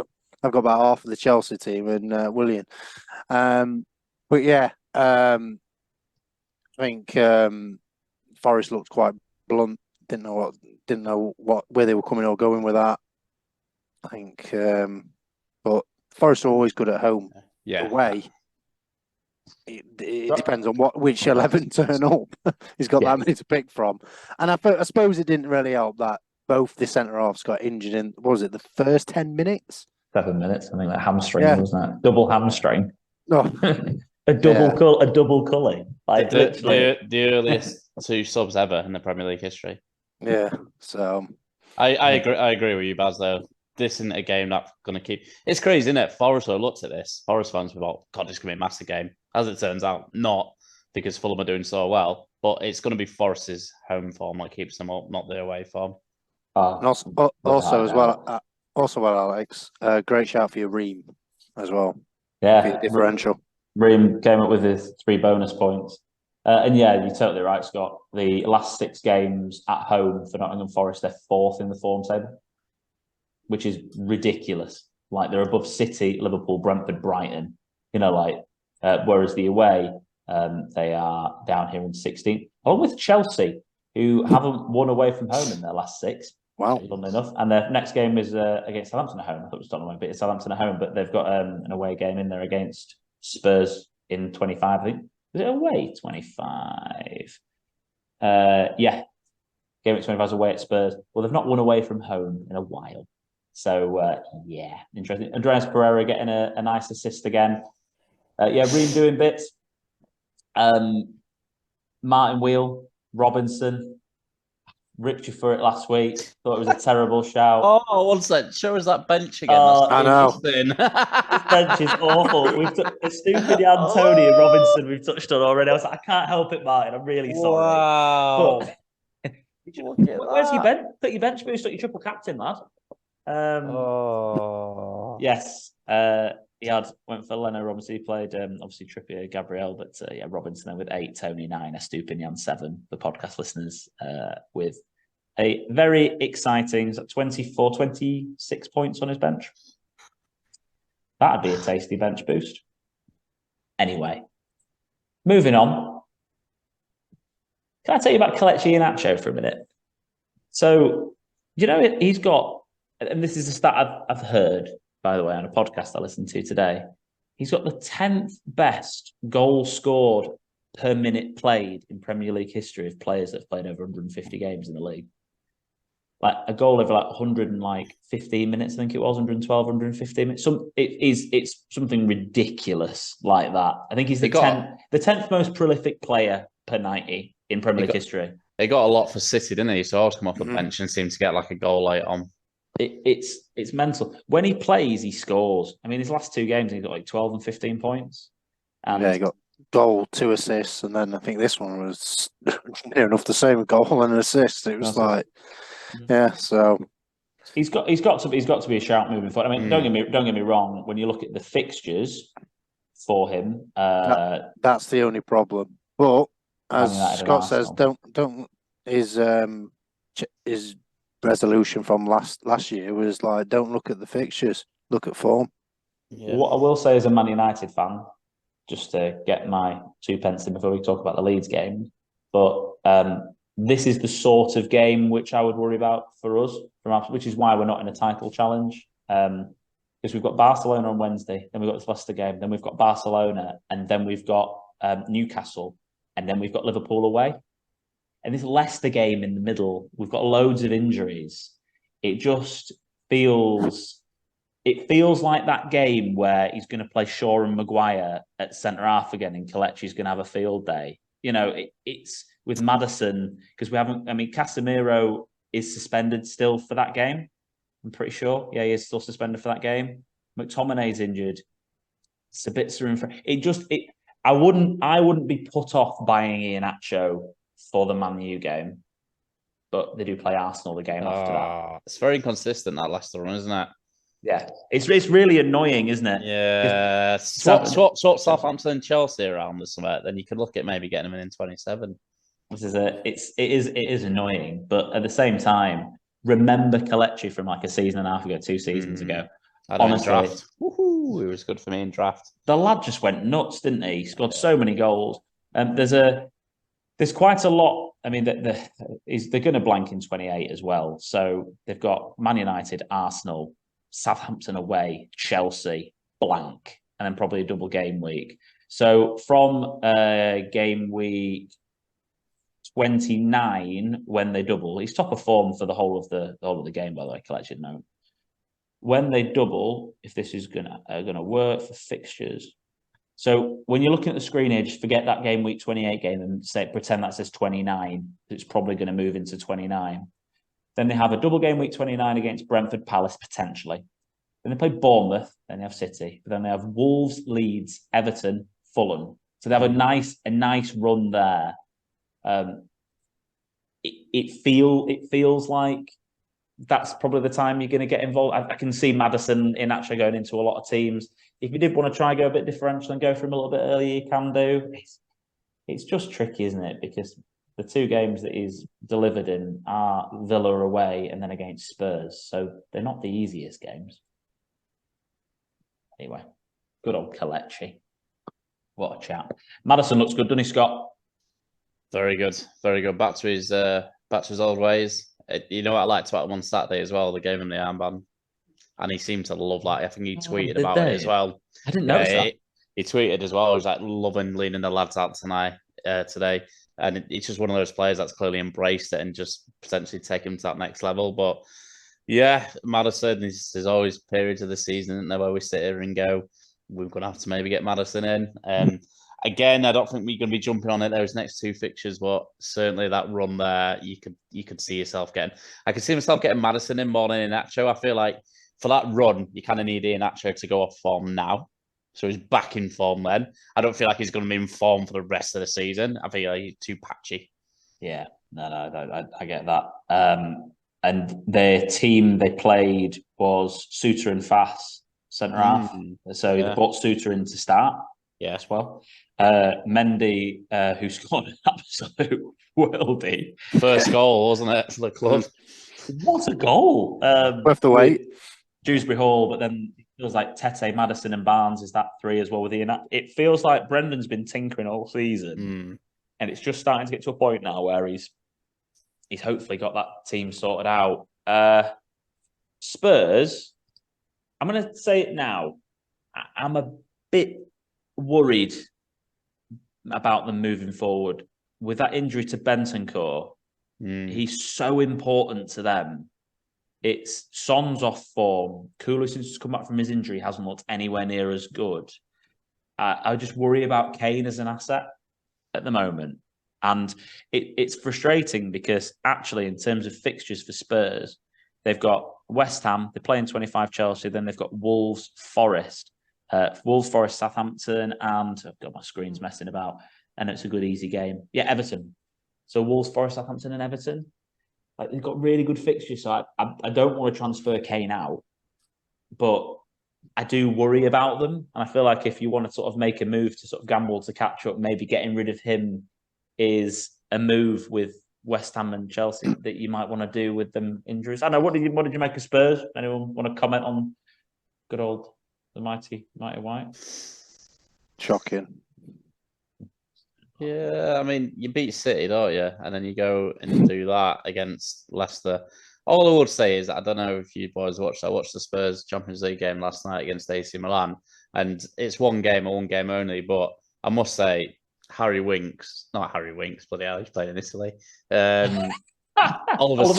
got about half of the Chelsea team and Willian. But yeah, I think Forest looked quite blunt. Didn't know where they were coming or going with that. I think, but Forest are always good at home. Yeah. Away, it depends on which 11 turn up. He's got that many to pick from, and I suppose it didn't really help that both the centre halves got injured in. What was it, the first 10 minutes? 7 minutes. I think that hamstring, wasn't it? Double hamstring. No. A double culling. Like the earliest 2 subs ever in the Premier League history. Yeah, so I agree with you, Baz. Though this isn't a game that's going to keep. It's crazy, isn't it? Forest looked at this. Forest fans were like, "God, it's going to be a massive game." As it turns out, not, because Fulham are doing so well. But it's going to be Forest's home form that keeps them up, not their away form. Also as well, Alex. Great shout for your Ream as well. Yeah, for your differential. Ream came up with his 3 bonus points. And yeah, you're totally right, Scott. The last 6 games at home for Nottingham Forest, they're 4th in the form table, which is ridiculous. Like, they're above City, Liverpool, Brentford, Brighton. Whereas the away, they are down here in 16th, along with Chelsea, who haven't won away from home in their last 6. Wow. Funnily enough. And their next game is against Southampton at home. I thought it was Tottenham, but it's Southampton at home. But they've got an away game in there against Spurs in 25, I think. Is it away 25? Yeah. Game at 25 is away at Spurs. Well, they've not won away from home in a while. So, yeah, interesting. Andreas Pereira getting a nice assist again. Ream doing bits. Martin Wheel, Robinson, ripped you for it last week. Thought it was a terrible shout. Oh, one sec. Show us that bench again. I know. This bench is awful. We've the stupid Tony and Robinson we've touched on already. I was like, I can't help it, Martin. I'm really sorry. Wow. But where's your bench? Put your bench boost, your triple captain, lad. Yes. He went for Leno Robinson. He played obviously Trippier, Gabriel, but Robinson then with 8, Tony 9, Estupinian 7. The podcast listeners with a very exciting 24, 26 points on his bench. That'd be a tasty bench boost. Anyway, moving on. Can I tell you about Kelechi Iheanacho for a minute? So, he's got, and this is a stat I've heard, by the way, on a podcast I listened to today. He's got the 10th best goal scored per minute played in Premier League history of players that have played over 150 games in the league. Like a goal over 115 minutes, I think it was, 112, 115 minutes. It's something ridiculous like that. I think he's the 10th most prolific player per 90 in Premier League history. He got a lot for City, didn't he? So I always come off the bench and seem to get like a goal late on. It's mental. When he plays, he scores. I mean, his last 2 games, he got like 12 and 15 points. And he got goal, 2 assists, and then I think this one was near enough the same, a goal and an assist. It was so he's got to be a shout moving forward. I mean, don't get me wrong. When you look at the fixtures for him, that's the only problem. But as Scott says, don't his resolution from last year was like, don't look at the fixtures, look at form. Yeah. What I will say as a Man United fan, just to get my 2 pence in before we talk about the Leeds game, but this is the sort of game which I would worry about for us, which is why we're not in a title challenge. Because we've got Barcelona on Wednesday, then we've got the Leicester game, then we've got Barcelona, and then we've got Newcastle, and then we've got Liverpool away. And this Leicester game in the middle, we've got loads of injuries. It just feels like that game where he's going to play Shaw and Maguire at centre half again, and Kelechi's going to have a field day. It's with Maddison, because we haven't. I mean, Casemiro is suspended still for that game. I'm pretty sure. Yeah, he is still suspended for that game. McTominay's injured. Sabitzer in front. I wouldn't be put off buying Iheanacho for the Man U game, but they do play Arsenal the game after that. It's very inconsistent, that Leicester run, isn't it? Yeah, it's really annoying, isn't it? Yeah, swap Southampton and Chelsea around with something. Then you could look at maybe getting them in 27. It is annoying, but at the same time, remember Kelechi from like a season and a half ago, 2 seasons ago. Honestly, draft. Woohoo! It was good for me in draft. The lad just went nuts, didn't he? He scored so many goals. There's quite a lot. I mean, they're going to blank in 28 as well. So they've got Man United, Arsenal, Southampton away, Chelsea, blank, and then probably a double game week. So from game week 29, when they double, he's top of form for the whole of the game, by the way, collection note. When they double, if this is gonna work for fixtures. So when you're looking at the screen here, just forget that game week 28 game and pretend that says 29. It's probably going to move into 29. Then they have a double game week 29 against Brentford Palace, potentially. Then they play Bournemouth, then they have City. But then they have Wolves, Leeds, Everton, Fulham. So they have a nice run there. It feels like that's probably the time you're going to get involved. I can see Maddison in actually going into a lot of teams. If you did want to try go a bit differential and go for him a little bit earlier, you can do. It's just tricky, isn't it? Because the 2 games that he's delivered in are Villa away and then against Spurs. So they're not the easiest games. Anyway, good old Kelechi. What a chap. Maddison looks good, doesn't he, Scott? Very good. Very good. Back to his old ways. You know what I liked about him on Saturday as well? They gave him the armband. And he seemed to love that. I think he tweeted about it as well. I didn't notice that. He tweeted as well. He was like loving leading the lads out today. And it's just one of those players that's clearly embraced it and just potentially take him to that next level. But yeah, Maddison, there's always periods of the season, isn't there, where we sit here and go, we're going to have to maybe get Maddison in. Again, I don't think we're going to be jumping on it those next 2 fixtures, but certainly that run there, you could see yourself getting. I could see myself getting Maddison in more than Iheanacho. I feel like for that run, you kind of need Iheanacho to go off form now. So he's back in form then. I don't feel like he's going to be in form for the rest of the season. I feel like he's too patchy. Yeah, no, I get that. And their team they played was Suter and Fass centre half. So they brought Suter in to start. Yeah, as well. Mendy, who scored an absolute worldie. First goal, wasn't it, for the club? What a goal! Worth the wait. Dewsbury Hall, but then it feels like Tete, Madison, and Barnes is that three as well with Ian. It feels like Brendan's been tinkering all season, and it's just starting to get to a point now where he's hopefully got that team sorted out. Spurs, I'm going to say it now. I'm a bit worried about them moving forward with that injury to Bentancur. He's so important to them. It's Son's off form. Kulu, since he's come back from his injury, hasn't looked anywhere near as good. I just worry about Kane as an asset at the moment. And it's frustrating because actually, in terms of fixtures for Spurs, they've got West Ham, they're playing 25 Chelsea, then they've got Wolves, Forest, Southampton, and I've got my screen's messing about, and it's a good, easy game. Yeah, Everton. So Wolves, Forest, Southampton, and Everton. Like, they've got really good fixtures, so I don't want to transfer Kane out, but I do worry about them. And I feel like if you want to sort of make a move to sort of gamble to catch up, maybe getting rid of him is a move with West Ham and Chelsea that you might want to do with them injuries. I know. What did you make of Spurs? Anyone want to comment on good old the mighty White? Shocking. Yeah, I mean, you beat City, don't you? And then you go and do that against Leicester. All I would say is, I don't know if you boys watched. I watched the Spurs Champions League game last night against AC Milan, and it's one game only. But I must say, Harry Winks, not Harry Winks, bloody hell, he's playing in Italy. Oliver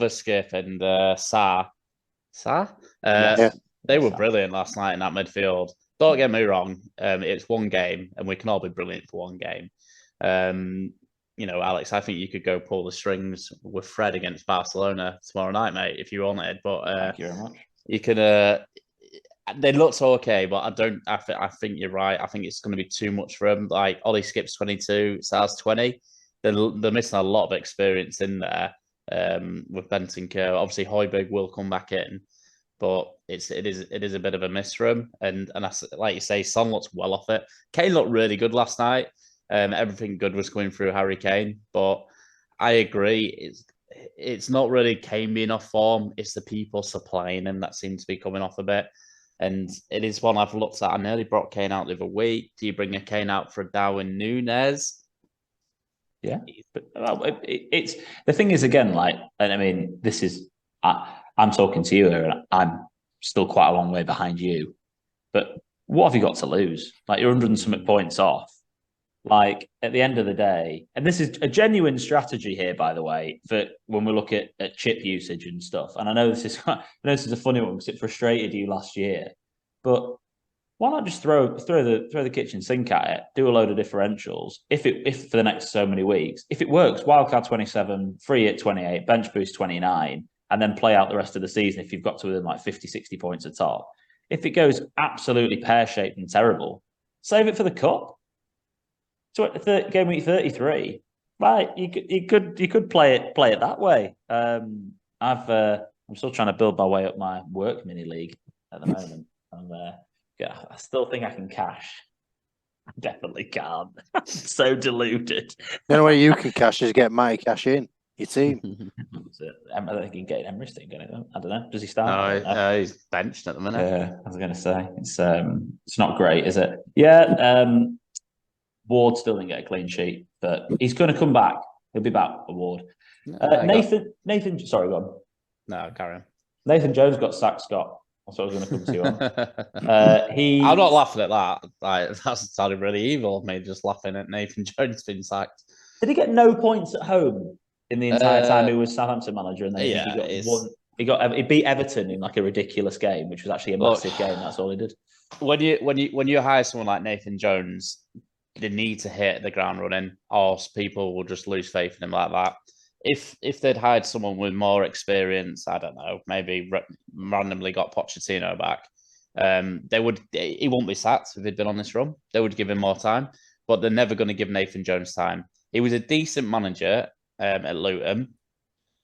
Skip, and Sarr. They were brilliant last night in that midfield. Don't get me wrong, it's one game, and we can all be brilliant for one game. Alex, I think you could go pull the strings with Fred against Barcelona tomorrow night, mate, if you wanted. But thank you very much. You could. They looked okay, but I don't. I think you're right. I think it's going to be too much for them. Like Ollie Skip's 22, Sar's 20. They're missing a lot of experience in there. With Bentancur, obviously Højbjerg will come back in. But it is a bit of a miss for him, and like you say, Son looks well off it. Kane looked really good last night. Everything good was coming through Harry Kane, but I agree, it's not really Kane being off form. It's the people supplying him that seem to be coming off a bit, and it is one I've looked at. I nearly brought Kane out the other week. Do you bring a Kane out for Darwin Núñez? Yeah, but it's the thing is again, like, and I mean, this is. I'm talking to you here, and I'm still quite a long way behind you. But what have you got to lose? Like, you're 100 and something points off. Like, at the end of the day, and this is a genuine strategy here, by the way, for when we look at chip usage and stuff. And I know this is a funny one because it frustrated you last year. But why not just throw the kitchen sink at it, do a load of differentials? If for the next so many weeks, if it works, wildcard 27, free at 28, bench boost 29. And then play out the rest of the season if you've got to within like 50, 60 points at top. If it goes absolutely pear-shaped and terrible, save it for the cup. So at game week 33, right? You could play it that way. I'm still trying to build my way up my work mini league at the moment. I still think I can cash. I definitely can't. I'm so deluded. The only way you can cash is get Matty cash in. Your team. I think he can get Emery's team, can he? I don't know. Does he start? No, he's benched at the minute. Yeah, I was going to say it's not great, is it? Yeah, Ward still didn't get a clean sheet, but he's going to come back. He'll be back. Ward. Nathan. Sorry, go on. No, carry on. Nathan Jones got sacked. Scott. That's what I was going to come to you on. I'm not laughing at that. Like, that sounded really evil of me, just laughing at Nathan Jones being sacked. Did he get no points at home in the entire time he was Southampton manager? And then he beat Everton in like a ridiculous game, which was actually a massive game. That's all he did. When you hire someone like Nathan Jones, they need to hit the ground running, or people will just lose faith in him like that. If they'd hired someone with more experience, I don't know, maybe randomly got Pochettino back, he won't be sacked if he'd been on this run. They would give him more time, but they're never going to give Nathan Jones time. He was a decent manager at Luton.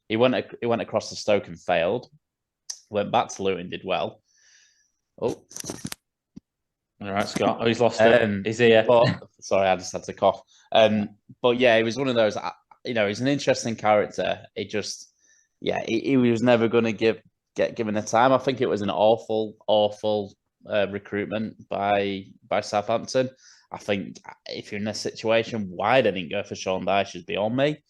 He went across to Stoke and failed. Went back to Luton, did well. Oh, All right, Scott. Oh, he's lost it. He's here. But sorry, I just had to cough. But yeah, it was one of those. He's an interesting character. It just, he was never going to get given the time. I think it was an awful recruitment by Southampton. I think if you're in this situation, why they didn't go for Sean Dyche is beyond me.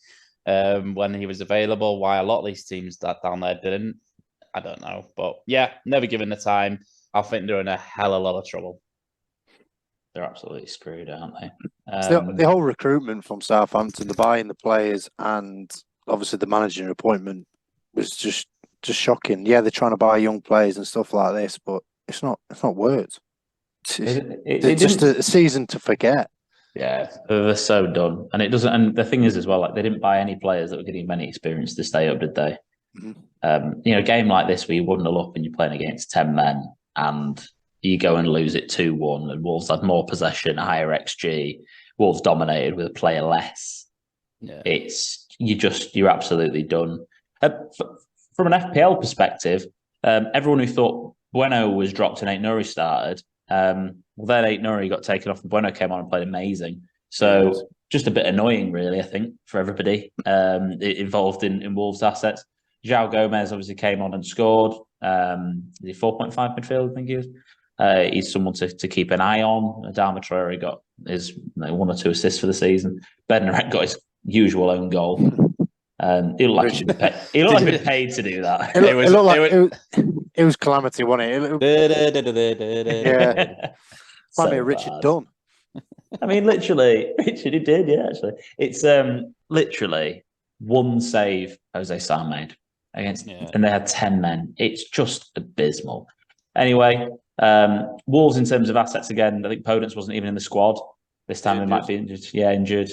When he was available, why a lot of these teams down there didn't, I don't know. But yeah, never given the time. I think they're in a hell of a lot of trouble. They're absolutely screwed, aren't they? The whole recruitment from Southampton, the buying the players, and obviously the managing appointment was just shocking. Yeah, they're trying to buy young players and stuff like this, but it's not worked. It's just a season to forget. Yeah, they're so done, and it doesn't. And the thing is, as well, like they didn't buy any players that were getting many experience to stay up, did they? Mm-hmm. A game like this where you wouldn't up and you're playing against 10 men, and you go and lose it 2-1, and Wolves had more possession, higher XG. Wolves dominated with a player less. Yeah. You're absolutely done. From an FPL perspective, everyone who thought Bueno was dropped and Aït-Nouri started, then Aït-Nouri got taken off and Bueno came on and played amazing. So just a bit annoying, really, I think, for everybody involved in Wolves' assets. João Gomez obviously came on and scored. Is he 4.5 midfield, I think he is. He's someone to keep an eye on. Adama Traore got his 1 or 2 assists for the season. Bednarek got his usual own goal. He looked like he'd been paid to do that. It was calamity, wasn't it? Yeah. Might be a Richard Dunn. I mean, literally, Richard, he did, yeah, actually. It's literally one save Jose Sa made against, and they had 10 men. It's just abysmal. Anyway, Wolves in terms of assets again, I think Podence wasn't even in the squad this time. He might be injured. Yeah, injured.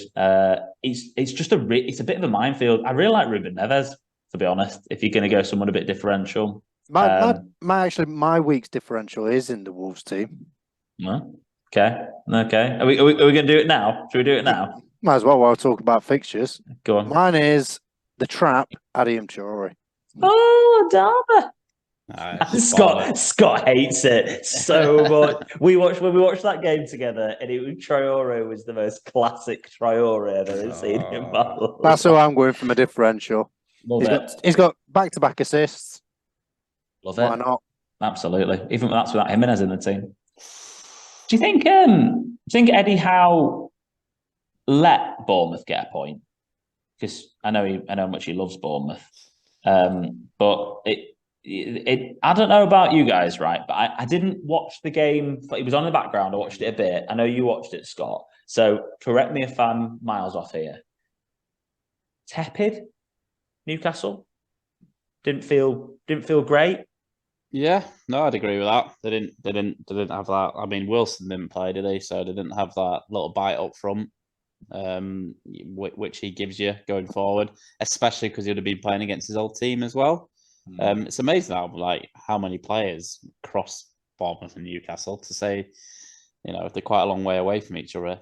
It's just a bit of a minefield. I really like Ruben Neves, to be honest. If you're going to go someone a bit differential, my week's differential is in the Wolves team. Okay. Are we going to do it now? Should we do it now? Might as well while I talk about fixtures. Go on. Mine is the trap, Adama Traore. Oh, Adama. Scott hates it so much. When we watched that game together, and Traore was the most classic Traore I've ever seen in my life. That's who I'm going from a differential. He's got back-to-back assists. Love it. Why not? Absolutely. Even that's without Jimenez in the team. Do you think Eddie Howe let Bournemouth get a point? Because I know how much he loves Bournemouth, but I don't know about you guys, right? But I didn't watch the game. It was on in the background. I watched it a bit. I know you watched it, Scott. So correct me if I'm miles off here. Tepid, Newcastle. Didn't feel great. Yeah, no, I'd agree with that. They didn't have that. I mean, Wilson didn't play, did he? So they didn't have that little bite up front, which he gives you going forward, especially because he would have been playing against his old team as well. It's amazing how many players cross Bournemouth and Newcastle to say, they're quite a long way away from each other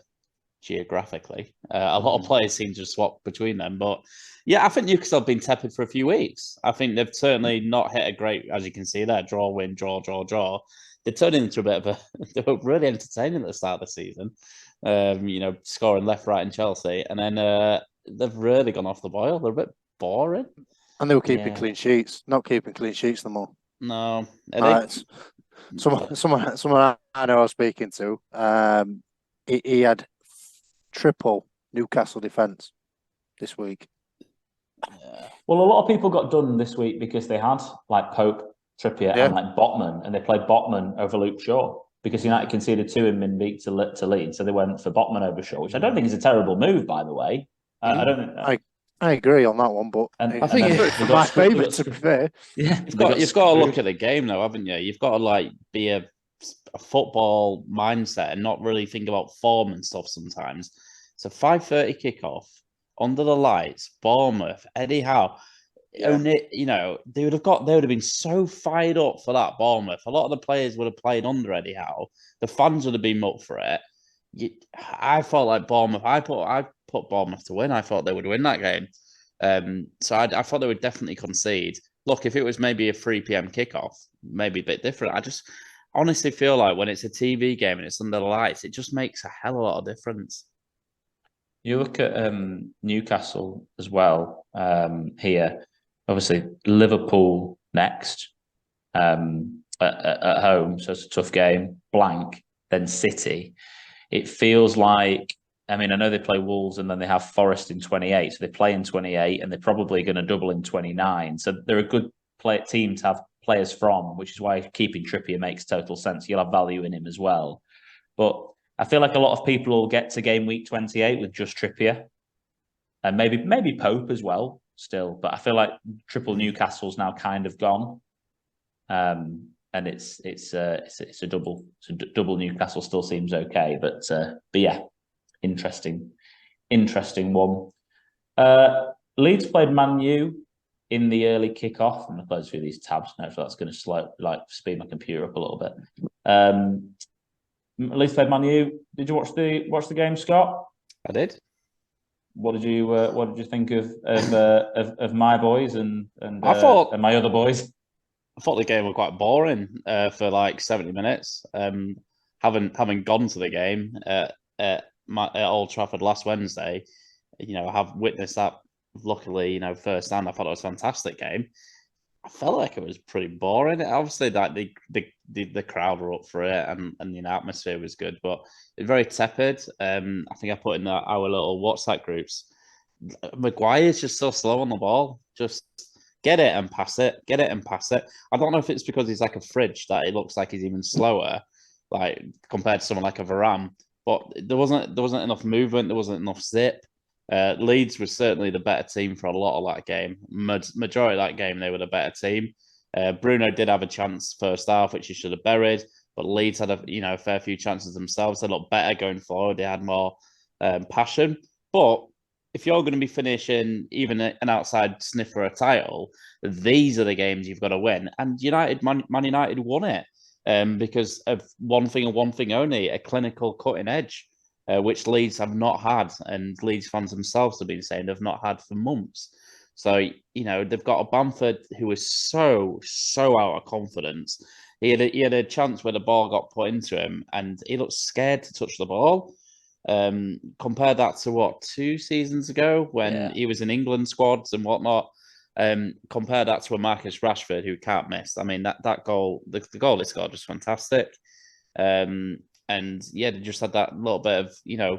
geographically. A lot of players seem to swap between them, but yeah, I think Newcastle have been tepid for a few weeks. I think they've certainly not hit a great, as you can see there, draw, win, draw. They're turning into a bit of they were really entertaining at the start of the season, scoring left, right, and Chelsea, and then they've really gone off the boil. They're a bit boring. And they were keeping clean sheets, not keeping clean sheets no more. No. Someone I know I was speaking to, he had triple Newcastle defence this week. Yeah. Well, a lot of people got done this week because they had like Pope, Trippier, and like Botman, and they played Botman over Luke Shaw because United conceded 2 in midweek to lead, so they went for Botman over Shaw, which I don't think is a terrible move, by the way. I don't. I agree on that one, but I think it's my favourite, to be fair. Yeah, you've got to look at the game, though, haven't you? You've got to be a football mindset and not really think about form and stuff sometimes. It's a 5:30 kickoff under the lights, Bournemouth, Eddie Howe. Yeah. They would have been so fired up for that Bournemouth. A lot of the players would have played under Eddie Howe. The fans would have been up for it. I felt like Bournemouth. I put Bournemouth to win. I thought they would win that game. So I thought they would definitely concede. Look, if it was maybe a 3 p.m. kickoff, maybe a bit different. honestly feel like when it's a TV game and it's under the lights, it just makes a hell of a lot of difference. You look at Newcastle as well here. Obviously, Liverpool next at home, so it's a tough game. Blank, then City. It feels like, I mean, I know they play Wolves and then they have Forest in 28, so they play in 28 and they're probably going to double in 29. So they're a good team to have players from, which is why keeping Trippier makes total sense. You'll have value in him as well. But I feel like a lot of people will get to game week 28 with just Trippier, and maybe Pope as well still. But I feel like triple Newcastle's now kind of gone, and it's a double. So double Newcastle still seems okay, but yeah, interesting one. Leeds played Man U in the early kickoff. I'm going to close through these tabs now, so that's going to speed my computer up a little bit. Leeds played Man U. Did you watch the game, Scott? I did. What did you think of my boys and I thought and my other boys? I thought the game was quite boring for like 70 minutes. Having gone to the game at Old Trafford last Wednesday, I have witnessed that. Luckily, firsthand, I thought it was a fantastic game. I felt like it was pretty boring. Obviously, that the crowd were up for it, and the atmosphere was good, but it's very tepid. I think I put in our little WhatsApp groups. Maguire's just so slow on the ball. Just get it and pass it. Get it and pass it. I don't know if it's because he's like a fridge that it looks like he's even slower, like compared to someone like a Varane. But there wasn't enough movement. There wasn't enough zip. Leeds was certainly the better team for a lot of that game. Majority of that game, they were the better team. Bruno did have a chance first half, which he should have buried, but Leeds had a fair few chances themselves. They looked better going forward. They had more passion. But if you're going to be finishing even an outside sniff for a title, these are the games you've got to win. And Man United won it because of one thing and one thing only: a clinical cutting edge. Which Leeds have not had, and Leeds fans themselves have been saying they've not had for months. So, they've got a Bamford who is so out of confidence. He had a chance where the ball got put into him, and he looked scared to touch the ball. Compare that to 2 seasons ago when he was in England squads and whatnot. Compare that to a Marcus Rashford who can't miss. I mean, that goal, the goal he scored was fantastic. And yeah, they just had that little bit of,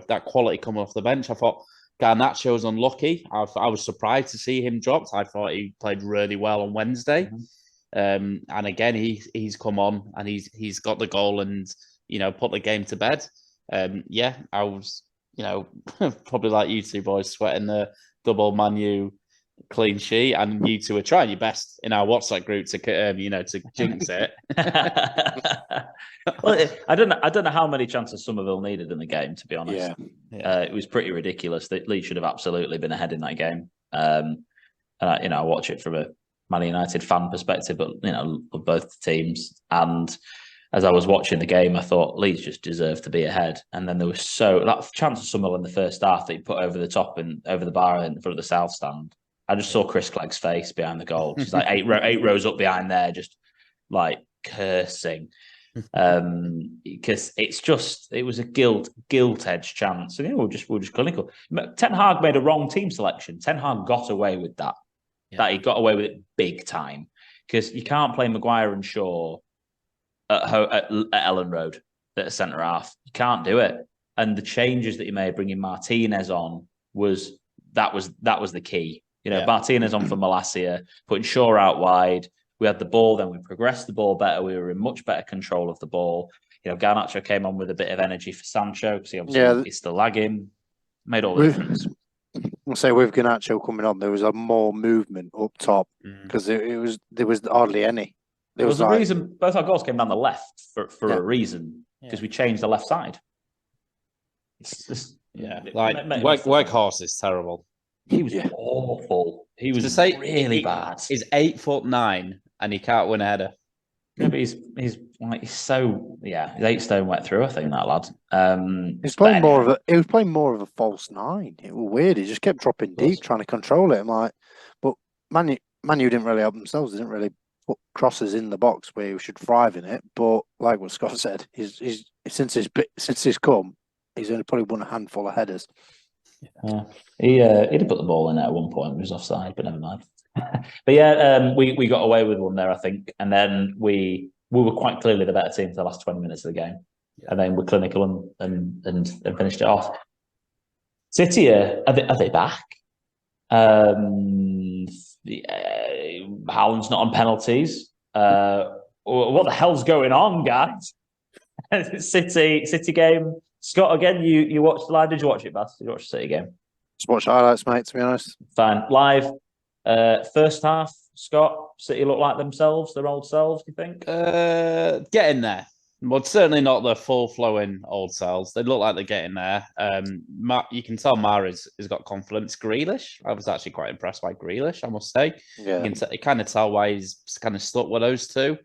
that quality coming off the bench. I thought Garnacho was unlucky. I was surprised to see him dropped. I thought he played really well on Wednesday. Mm-hmm. And again, he's come on and he's got the goal and, put the game to bed. Yeah, I was, probably like you two boys sweating the double Man U clean sheet, and you two are trying your best in our WhatsApp group to to jinx it. Well, I don't know how many chances Somerville needed in the game, to be honest. Yeah. It was pretty ridiculous. That Leeds should have absolutely been ahead in that game. And I watch it from a Man United fan perspective, but both teams. And as I was watching the game, I thought Leeds just deserved to be ahead. And then there was that chance of Somerville in the first half that he put over the top and over the bar in front of the south stand. I just saw Chris Clegg's face behind the goal. She's like eight rows up behind there, just like cursing. Because it was a gilt edge chance. And we're just clinical. Ten Hag made a wrong team selection. Ten Hag got away with that. Yeah. That he got away with it big time. Because you can't play Maguire and Shaw at Ellen Road at a centre half. You can't do it. And the changes that he made, bringing Martinez on, was the key. Martinez on for Malacia, putting Shaw out wide. We had the ball, then we progressed the ball better. We were in much better control of the ball. Garnacho came on with a bit of energy for Sancho because he's still lagging. Made all the difference. I'll say with Garnacho coming on, there was a more movement up top because there was hardly any. There was a reason both our goals came down the left for a reason because we changed the left side. Weghorst is terrible. He was awful. He was really bad. He's 8'9" and he can't win a header. Yeah, but he's 8 stone wet through. I think that lad. He was playing more of a false 9. It was weird. He just kept dropping deep, trying to control it. I'm like, but Man U didn't really help themselves. They didn't really put crosses in the box where he should thrive in it. But like what Scott said, he's since he's come, he's only probably won a handful of headers. Yeah. He'd put the ball in at one point. It was offside, but never mind. But yeah, we got away with one there, I think, and then we were quite clearly the better team for the last 20 minutes of the game, and then we're clinical and finished it off. City, are they back? Haaland's not on penalties. What the hell's going on, guys? City game. Scott, again, you watched live. Did you watch it, Baz? Did you watch the City game? Just watch highlights, mate, to be honest. Fine. Live. First half, Scott, City look like themselves, their old selves, do you think? Getting there. But certainly not the full-flowing old selves. They look like they're getting there. You can tell Mahrez has got confidence. Grealish, I was actually quite impressed by Grealish, I must say. Yeah. You can kind of tell why he's kind of stuck with those two.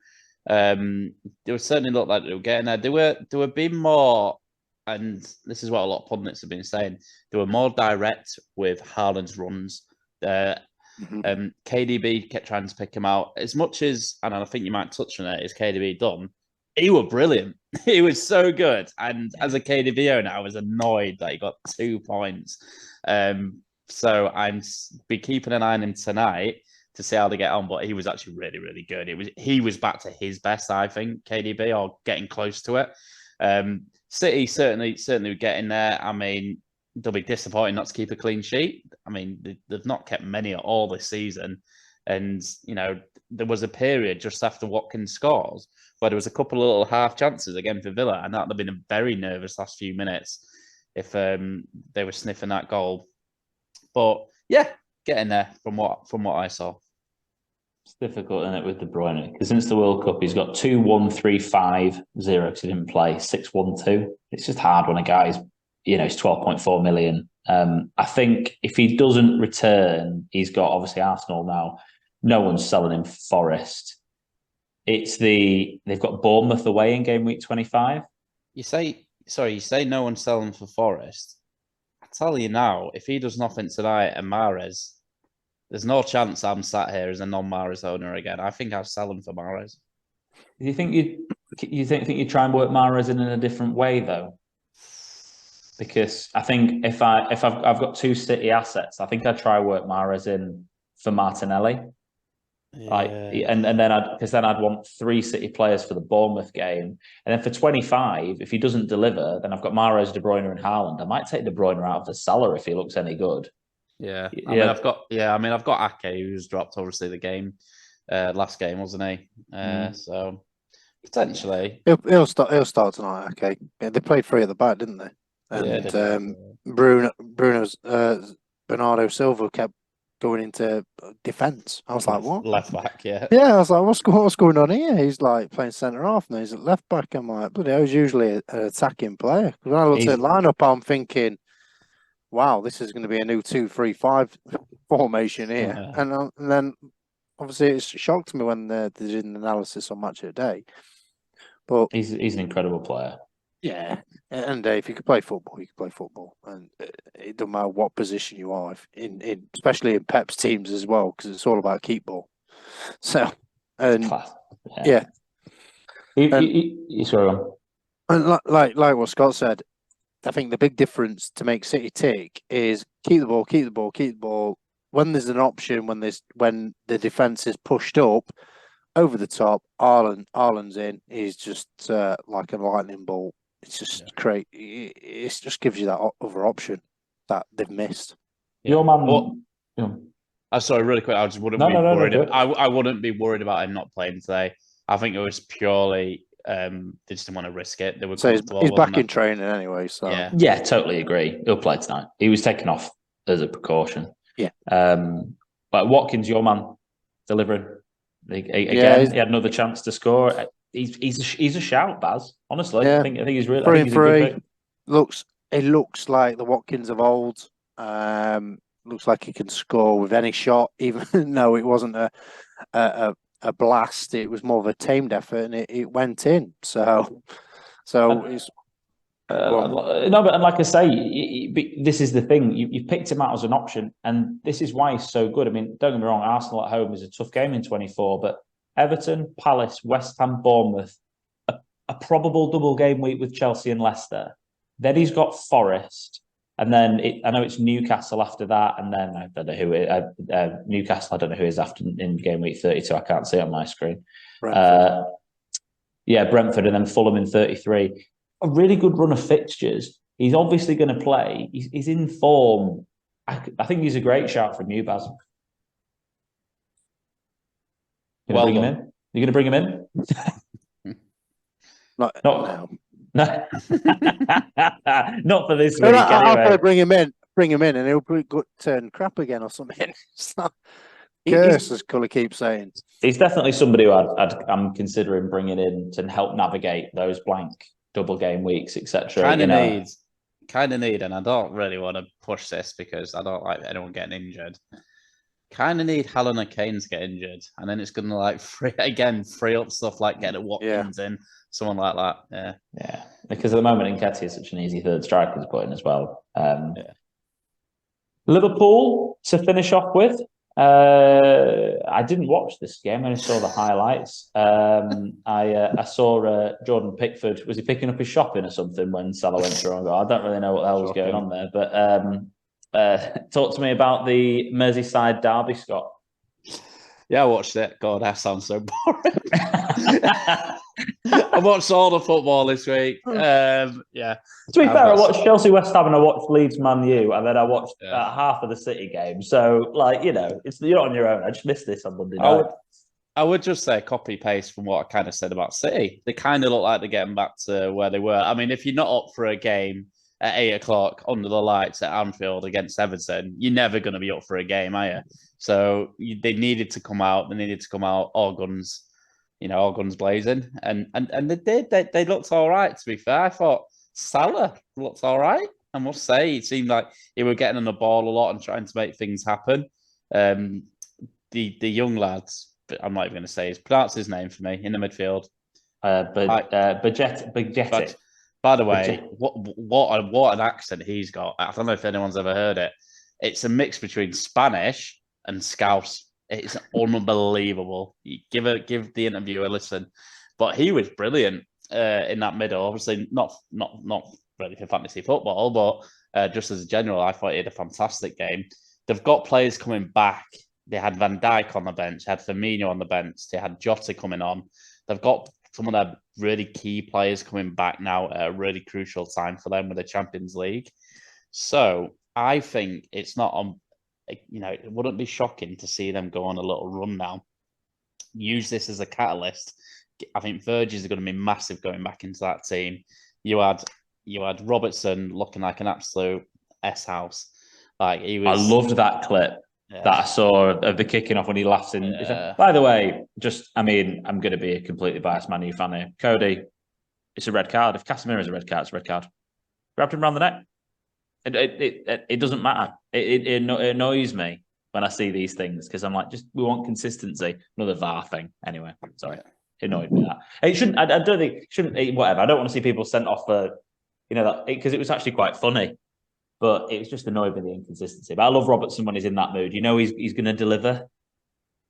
They were certainly looked like they were getting there. They were being more, and this is what a lot of pundits have been saying, they were more direct with Haaland's runs. KDB kept trying to pick him out. As much as, and I think you might touch on it, is KDB done? He was brilliant. He was so good. And as a KDB owner, I was annoyed that he got 2 points. So I'm be keeping an eye on him tonight to see how they get on. But he was actually really, really good. He was back to his best, I think, KDB, or getting close to it. City certainly getting there. I mean, they'll be disappointed not to keep a clean sheet. I mean, they've not kept many at all this season. And, you know, there was a period just after Watkins scores where there was a couple of little half chances again for Villa, and that would have been a very nervous last few minutes if they were sniffing that goal. But yeah, getting there from what I saw. It's difficult, isn't it, with De Bruyne? Because since the World Cup, he's got 2-1-3-5-0 because he didn't play 6-1-2. It's just hard when a guy's, it's 12.4 million. I think if he doesn't return, he's got obviously Arsenal now. No one's selling him for Forest. They've got Bournemouth away in game week 25. You say no one's selling for Forest. I tell you now, if he does nothing tonight and Mahrez, there's no chance I'm sat here as a non-Mahrez owner again. I think I'll sell him for Mahrez. Do you think you'd try and work Mahrez in a different way though? Because I think if I've got 2 City assets, I think I'd try work Mahrez in for Martinelli. Yeah. And then I'd want 3 City players for the Bournemouth game, and then for 25, if he doesn't deliver, then I've got Mahrez, De Bruyne, and Haaland. I might take De Bruyne out of the cellar if he looks any good. Yeah, I mean, I've got Ake, who's dropped obviously the game, last game, wasn't he? So potentially he'll start tonight. Okay, yeah, they played 3 at the back, didn't they? And Bruno's Bernardo Silva kept going into defence. I was like, what? Left back, yeah. Yeah, I was like, what's going on here? He's like playing centre half now. He's at left back. I'm like, bloody hell, he's usually an attacking player. When I looked at the lineup, I'm thinking, wow, this is going to be a new 2-3-5 formation here. Yeah. And then obviously it shocked me when they did an analysis on Match of the Day. But he's an incredible player. Yeah, and if you could play football, you could play football, and it doesn't matter what position you are in especially in Pep's teams as well, because it's all about keep ball. So, and yeah, Sorry on. And like what Scott said, I think the big difference to make City tick is keep the ball. When there's an option, when the defense is pushed up over the top, Ireland's in. He's just like a lightning bolt. It's just great. It just gives you that other option that they've missed. Your man. Sorry, really quick. I just wouldn't be worried. I wouldn't be worried about him not playing today. I think it was purely they just didn't want to risk it. They were so he's back in training anyway. So yeah, totally agree. He'll play tonight. He was taken off as a precaution. Yeah. But Watkins, your man, delivering again. He had another chance to score. He's a shout, Baz. Honestly, I think he's really 3 and 3. Looks like the Watkins of old. Looks like he can score with any shot, even though it wasn't a blast. It was more of a tamed effort, and it went in. So it's. But like I say, this is the thing. You've picked him out as an option, and this is why he's so good. I mean, don't get me wrong, Arsenal at home is a tough game in 24, but Everton, Palace, West Ham, Bournemouth, a probable double game week with Chelsea and Leicester. Then he's got Forest, and then I know it's Newcastle after that, and then I don't know who Newcastle. I don't know who is after in game week 32. I can't see it on my screen. Brentford. Brentford, and then Fulham in 33. A really good run of fixtures. He's obviously going to play. He's in form. I think he's a great shout from you, Baz. Bring him in? You're going to bring him in? Not now. No. Not for this week. Anyway. Bring him in, and he'll turn crap again or something. It's not curse, as Cully keeps saying. He's definitely somebody who I'm considering bringing in to help navigate those blank double game weeks, etc. Kind of need, and I don't really want to push this because I don't like anyone getting injured. Kind of need Helena Kane to get injured, and then it's going to free up stuff like getting Watkins in, someone like that. Yeah. Because at the moment, Nketiah is such an easy third striker to put in as well. Liverpool to finish off with. I didn't watch this game. I only saw the highlights. I saw Jordan Pickford. Was he picking up his shopping or something when Salah went through? I don't really know what the hell was going on there. But talk to me about the Merseyside derby, Scott. Yeah, I watched it. God, that sounds so boring. I watched all the football this week. To be fair, I watched Chelsea West Ham and I watched Leeds Man U, and then I watched half of the City game. So, you're not on your own. I just missed this on Monday night. I would just say copy paste from what I kind of said about City. They kind of look like they're getting back to where they were. I mean, if you're not up for a game at 8:00 under the lights at Anfield against Everton, you're never going to be up for a game, are you? So they needed to come out. They needed to come out all guns, all guns blazing, and they did. They looked all right. To be fair, I thought Salah looked all right. I must say, it seemed like he were getting on the ball a lot and trying to make things happen. The young lads, I'm not even going to say pronounce his name for me in the midfield. Bajetic. By the way, what an accent he's got. I don't know if anyone's ever heard it. It's a mix between Spanish and Scouse. It's unbelievable. Give the interview a listen. But he was brilliant in that middle. Obviously, not really for fantasy football, but just as a general, I thought he had a fantastic game. They've got players coming back. They had Van Dijk on the bench, they had Firmino on the bench, they had Jota coming on. They've got some of their really key players coming back now at a really crucial time for them with the Champions League. So I think it's not on, it wouldn't be shocking to see them go on a little run now. Use this as a catalyst. I think Virgil is going to be massive going back into that team. You had Robertson looking like an absolute S-house. He was. I loved that clip. That I saw of the kicking off when he laughs in. By the way, I'm going to be a completely biased Man U fan here. Cody, it's a red card. If Casemiro is a red card, it's a red card. Grabbed him around the neck. It doesn't matter. It annoys me when I see these things because I'm like, we want consistency. Another VAR thing. Anyway, sorry. It annoyed me that. It shouldn't. I don't think it shouldn't. Whatever. I don't want to see people sent off for, that because it was actually quite funny. But it was just annoyed with the inconsistency. But I love Robertson when he's in that mood. He's going to deliver.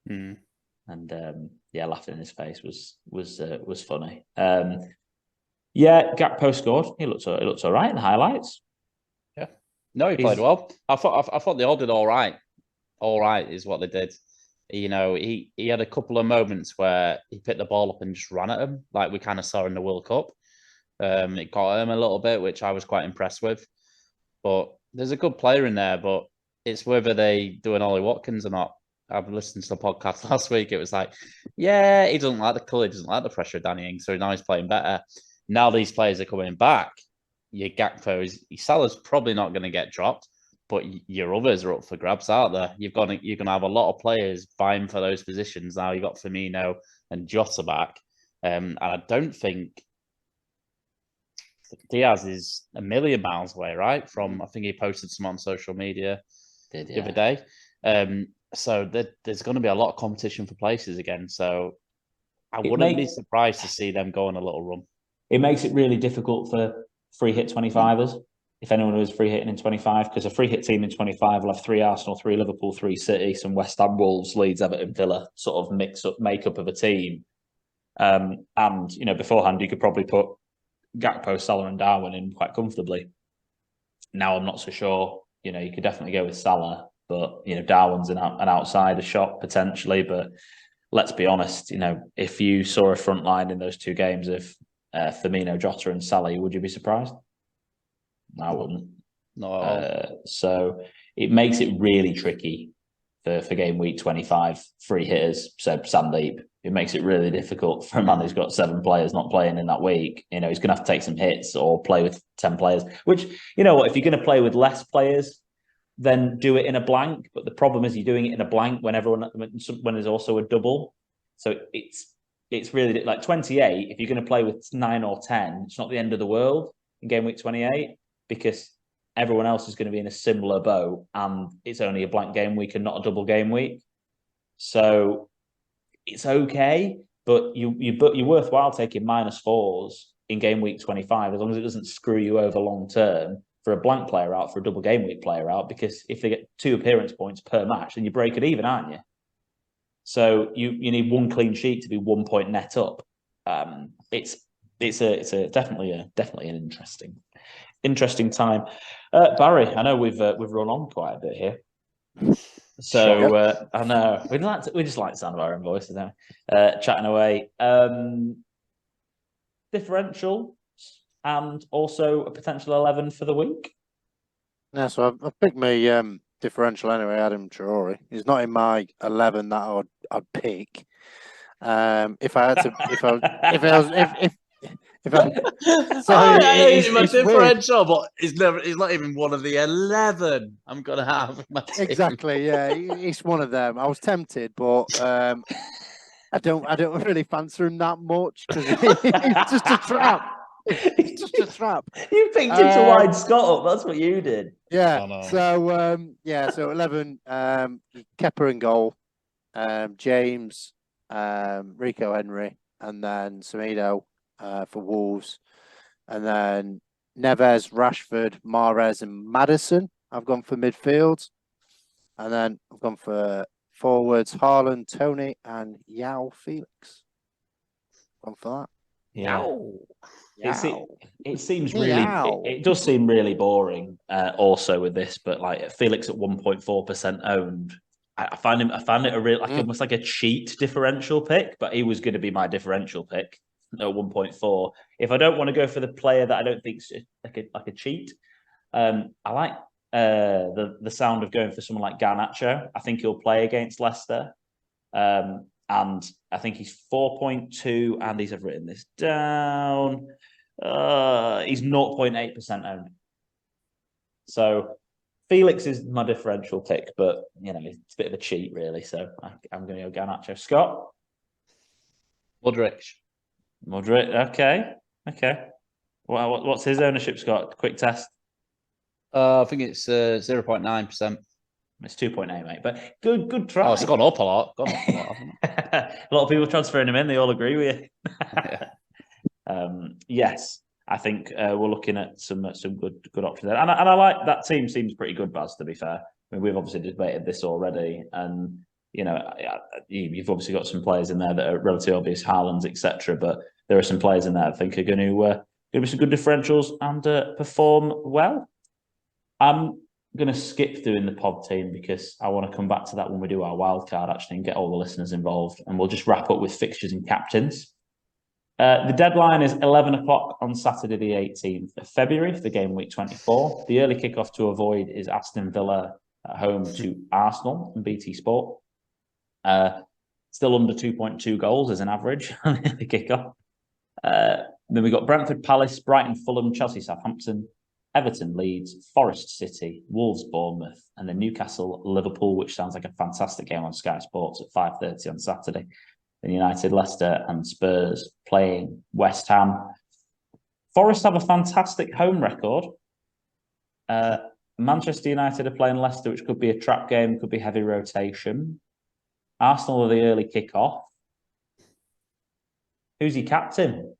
And laughing in his face was funny. Gakpo scored. He looks all right in the highlights. Yeah, no, he played well. I thought they all did all right. All right is what they did. He had a couple of moments where he picked the ball up and just ran at him, like we kind of saw in the World Cup. It got him a little bit, which I was quite impressed with. But there's a good player in there, but it's whether they do an Ollie Watkins or not. I've listened to the podcast last week. It was like, he doesn't like the colour, he doesn't like the pressure of Danny Ings, so now he's playing better. Now these players are coming back. Your Gakpo, Salah's probably not going to get dropped, but your others are up for grabs, aren't there? You're going to have a lot of players vying for those positions. Now you've got Firmino and Jota back. And I don't think Diaz is a million miles away, right? From, I think he posted some on social media the other day. So there's going to be a lot of competition for places again. So I wouldn't be surprised to see them go on a little run. It makes it really difficult for free hit 25ers if anyone was free hitting in 25, because a free hit team in 25 will have 3 Arsenal, 3 Liverpool, 3 City, some West Ham, Wolves, Leeds, Everton, Villa, sort of makeup of a team. And, beforehand, you could probably put Gakpo, Salah and Darwin in quite comfortably. Now I'm not so sure. You could definitely go with Salah, but, Darwin's an outsider shot potentially. But let's be honest, if you saw a front line in those 2 games of Firmino, Jota and Salah, would you be surprised? I wouldn't. No. So it makes it really tricky for game week 25 free hitters. So Sandeep, it makes it really difficult for a man who's got 7 players not playing in that week. He's going to have to take some hits or play with 10 players, which, if you're going to play with less players, then do it in a blank. But the problem is you're doing it in a blank when there's also a double. So it's really like 28. If you're going to play with 9 or 10, it's not the end of the world in game week 28. Because everyone else is going to be in a similar boat and it's only a blank game week and not a double game week. So it's okay, but you're worthwhile taking -4s in game week 25 as long as it doesn't screw you over long term for a blank player out, for a double game week player out, because if they get 2 appearance points per match, then you break it even, aren't you? So you need 1 clean sheet to be 1 point net up. It's definitely an interesting time. Barry, I know we've run on quite a bit here. So I know we just like the sound of our own voices, don't we? Chatting away. Differential and also a potential 11 for the week. Yeah, so I picked my differential anyway, Adam Traore. He's not in my 11 that I'd pick. If I had to, it's my differential, but he's not even one of the 11 I'm gonna have in my team. Exactly, yeah, it's one of them. I was tempted, but I don't really fancy him that much because it's just a trap. It's just a trap. You picked him to wide Scott up. That's what you did. Yeah. Oh, no. So 11. Kepa in goal. James, Rico Henry, and then Semedo for Wolves, and then Neves, Rashford, Mahrez, and Maddison. I've gone for midfield, and then I've gone for forwards: Haaland, Tony, and Yao Felix. Gone for that. Yeah. Yao. It seems really. It does seem really boring. Also with this, but like Felix at 1.4% owned. I found it a real almost like a cheat differential pick, but he was going to be my differential pick at 1.4. If I don't want to go for the player that I don't think's like a cheat, I like the sound of going for someone like Garnacho. I think he'll play against Leicester, and I think he's 4.2, and I've written this down. He's 0.8% owned. So Felix is my differential pick, but it's a bit of a cheat, really. So I'm going to go Garnacho. Scott? Modric. Okay. Well, what's his ownership, Scott? Quick test. I think it's 0.9%. It's 2.8, mate. But good try. Oh, it's gone up a lot. A lot of people transferring him in. They all agree with you. Yeah. Yes. I think we're looking at some good options there, and I like that team. Seems pretty good, Baz. To be fair, I mean, we've obviously debated this already, and you've obviously got some players in there that are relatively obvious, Haalands, etc. But there are some players in there I think are going to be some good differentials and perform well. I'm going to skip doing the pod team because I want to come back to that when we do our wild card actually and get all the listeners involved, and we'll just wrap up with fixtures and captains. The deadline is 11 o'clock on Saturday, the 18th of February for game week 24. The early kickoff to avoid is Aston Villa at home to Arsenal and BT Sport. Still under 2.2 goals as an average on the kickoff. Then we've got Brentford Palace, Brighton Fulham, Chelsea Southampton, Everton Leeds, Forest City, Wolves Bournemouth, and then Newcastle Liverpool, which sounds like a fantastic game on Sky Sports at 5:30 on Saturday. Then United, Leicester and Spurs playing West Ham. Forest have a fantastic home record. Manchester United are playing Leicester, which could be a trap game, could be heavy rotation. Arsenal are the early kick-off. Who's your captain?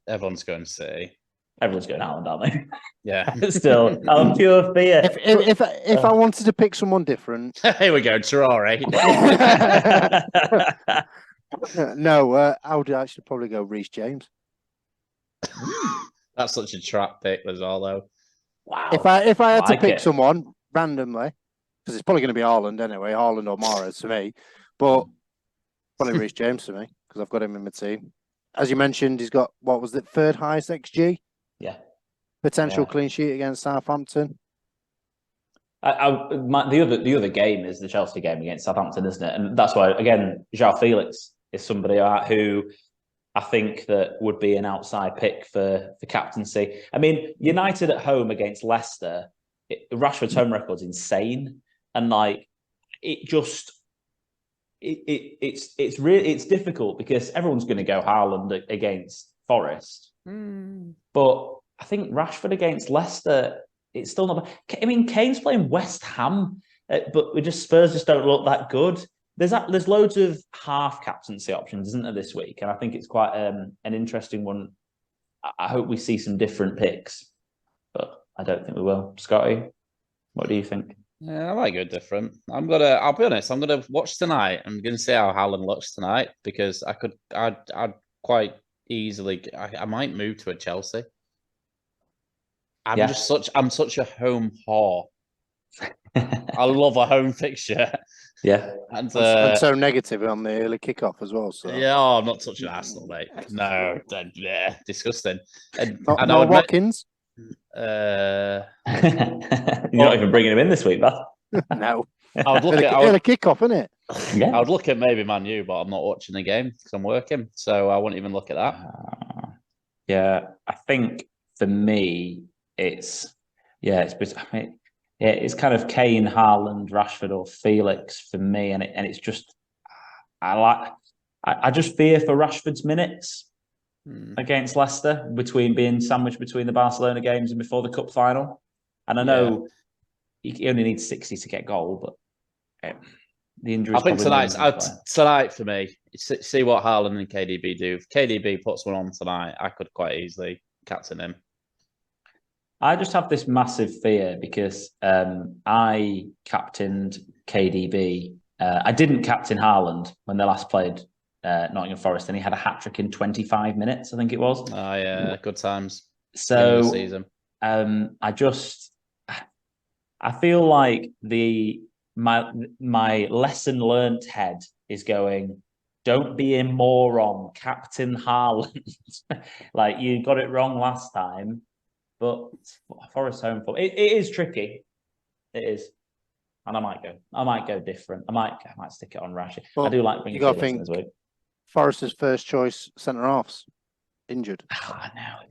Everyone's going to City. Everyone's going Haaland, aren't they? Yeah. Still, out of pure fear. If I wanted to pick someone different, Here we go, Traore. no, I would actually probably go Reece James. That's such a trap pick as well, though. Wow. If I had to like pick it. someone randomly, because it's probably going to be Haaland anyway, Haaland or Mahrez to me, but probably Reece James to me because I've got him in my team. As you mentioned, he's got what was the third highest XG? Yeah. Potential Yeah. clean sheet against Southampton. The other game is the Chelsea game against Southampton, isn't it? And that's why, again, João Felix is somebody who I think that would be an outside pick for captaincy. I mean, United at home against Leicester, Rashford's home record's insane, and like it just it's really difficult because everyone's going to go Haaland against Forest, but I think Rashford against Leicester, it's still not. I mean, Kane's playing West Ham, but Spurs just don't look that good. There's loads of half captaincy options, isn't there, this week? And I think it's quite an interesting one. I hope we see some different picks, but I don't think we will. Scotty, what do you think? Yeah, I might go different. I'll be honest, I'm gonna watch tonight. I'm gonna see how Haaland looks tonight because I'd quite easily, I might move to a Chelsea. I'm such a home whore. I love a home fixture. Yeah. And so negative on the early kickoff as well. So yeah, I'm not touching Arsenal, mate. No, yeah, disgusting. And no Watkins. You're not even bringing him in this week, man. No. I would look at early kickoff, isn't it? Yeah. I would look at maybe Man U, but I'm not watching the game because I'm working, so I wouldn't even look at that. Yeah, I think for me, it's kind of Kane, Haaland, Rashford, or Felix for me, and it's just I just fear for Rashford's minutes against Leicester between being sandwiched between the Barcelona games and before the cup final. And I know he only needs 60 to get goal, but the injury. I think tonight for me, see what Haaland and KDB do. If KDB puts one on tonight, I could quite easily captain him. I just have this massive fear because I captained KDB. I didn't captain Haaland when they last played Nottingham Forest, and he had a hat-trick in 25 minutes, I think it was. Oh, yeah, good times. So season. I feel like my lesson learnt head is going, don't be a moron, Captain Haaland. Like, you got it wrong last time. But Forest home form, it is tricky. It is, and I might go different. I might stick it on Rashford. I do like bringing Felix in this week. Forest's first choice centre halves injured. I know.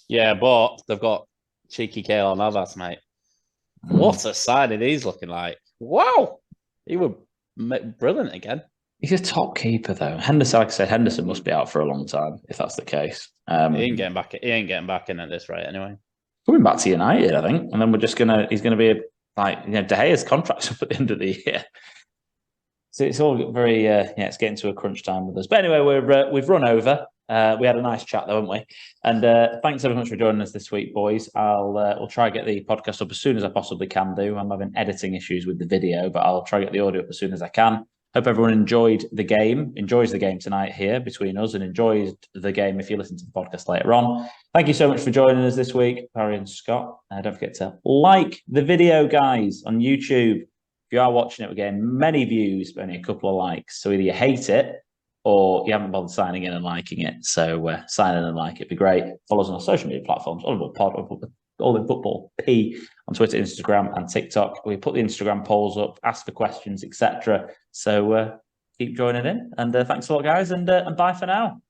Yeah, but they've got cheeky Keylor Navas, mate. What a signing he's looking like! Wow, he would brilliant again. He's a top keeper, though. Henderson, like I said, Henderson must be out for a long time if that's the case. He ain't getting back in at this rate anyway. Coming back to United, I think, and then he's gonna be De Gea's contract's up at the end of the year. So it's all very it's getting to a crunch time with us. But anyway, we've run over. We had a nice chat, though, haven't we? And thanks so much for joining us this week, boys. We'll try and get the podcast up as soon as I possibly can do. I'm having editing issues with the video, but I'll try and get the audio up as soon as I can. Hope everyone enjoys the game tonight here between us, and enjoys the game if you listen to the podcast later on. Thank you so much for joining us this week, Barry and Scott. Don't forget to like the video, guys, on YouTube. If you are watching it, we're getting many views, but only a couple of likes. So either you hate it or you haven't bothered signing in and liking it. So sign in and like it. It'd be great. Follow us on our social media platforms, All in Football P on Twitter, Instagram, and TikTok. We put the Instagram polls up, ask for questions, etc. So keep joining in, and thanks a lot, guys, and bye for now.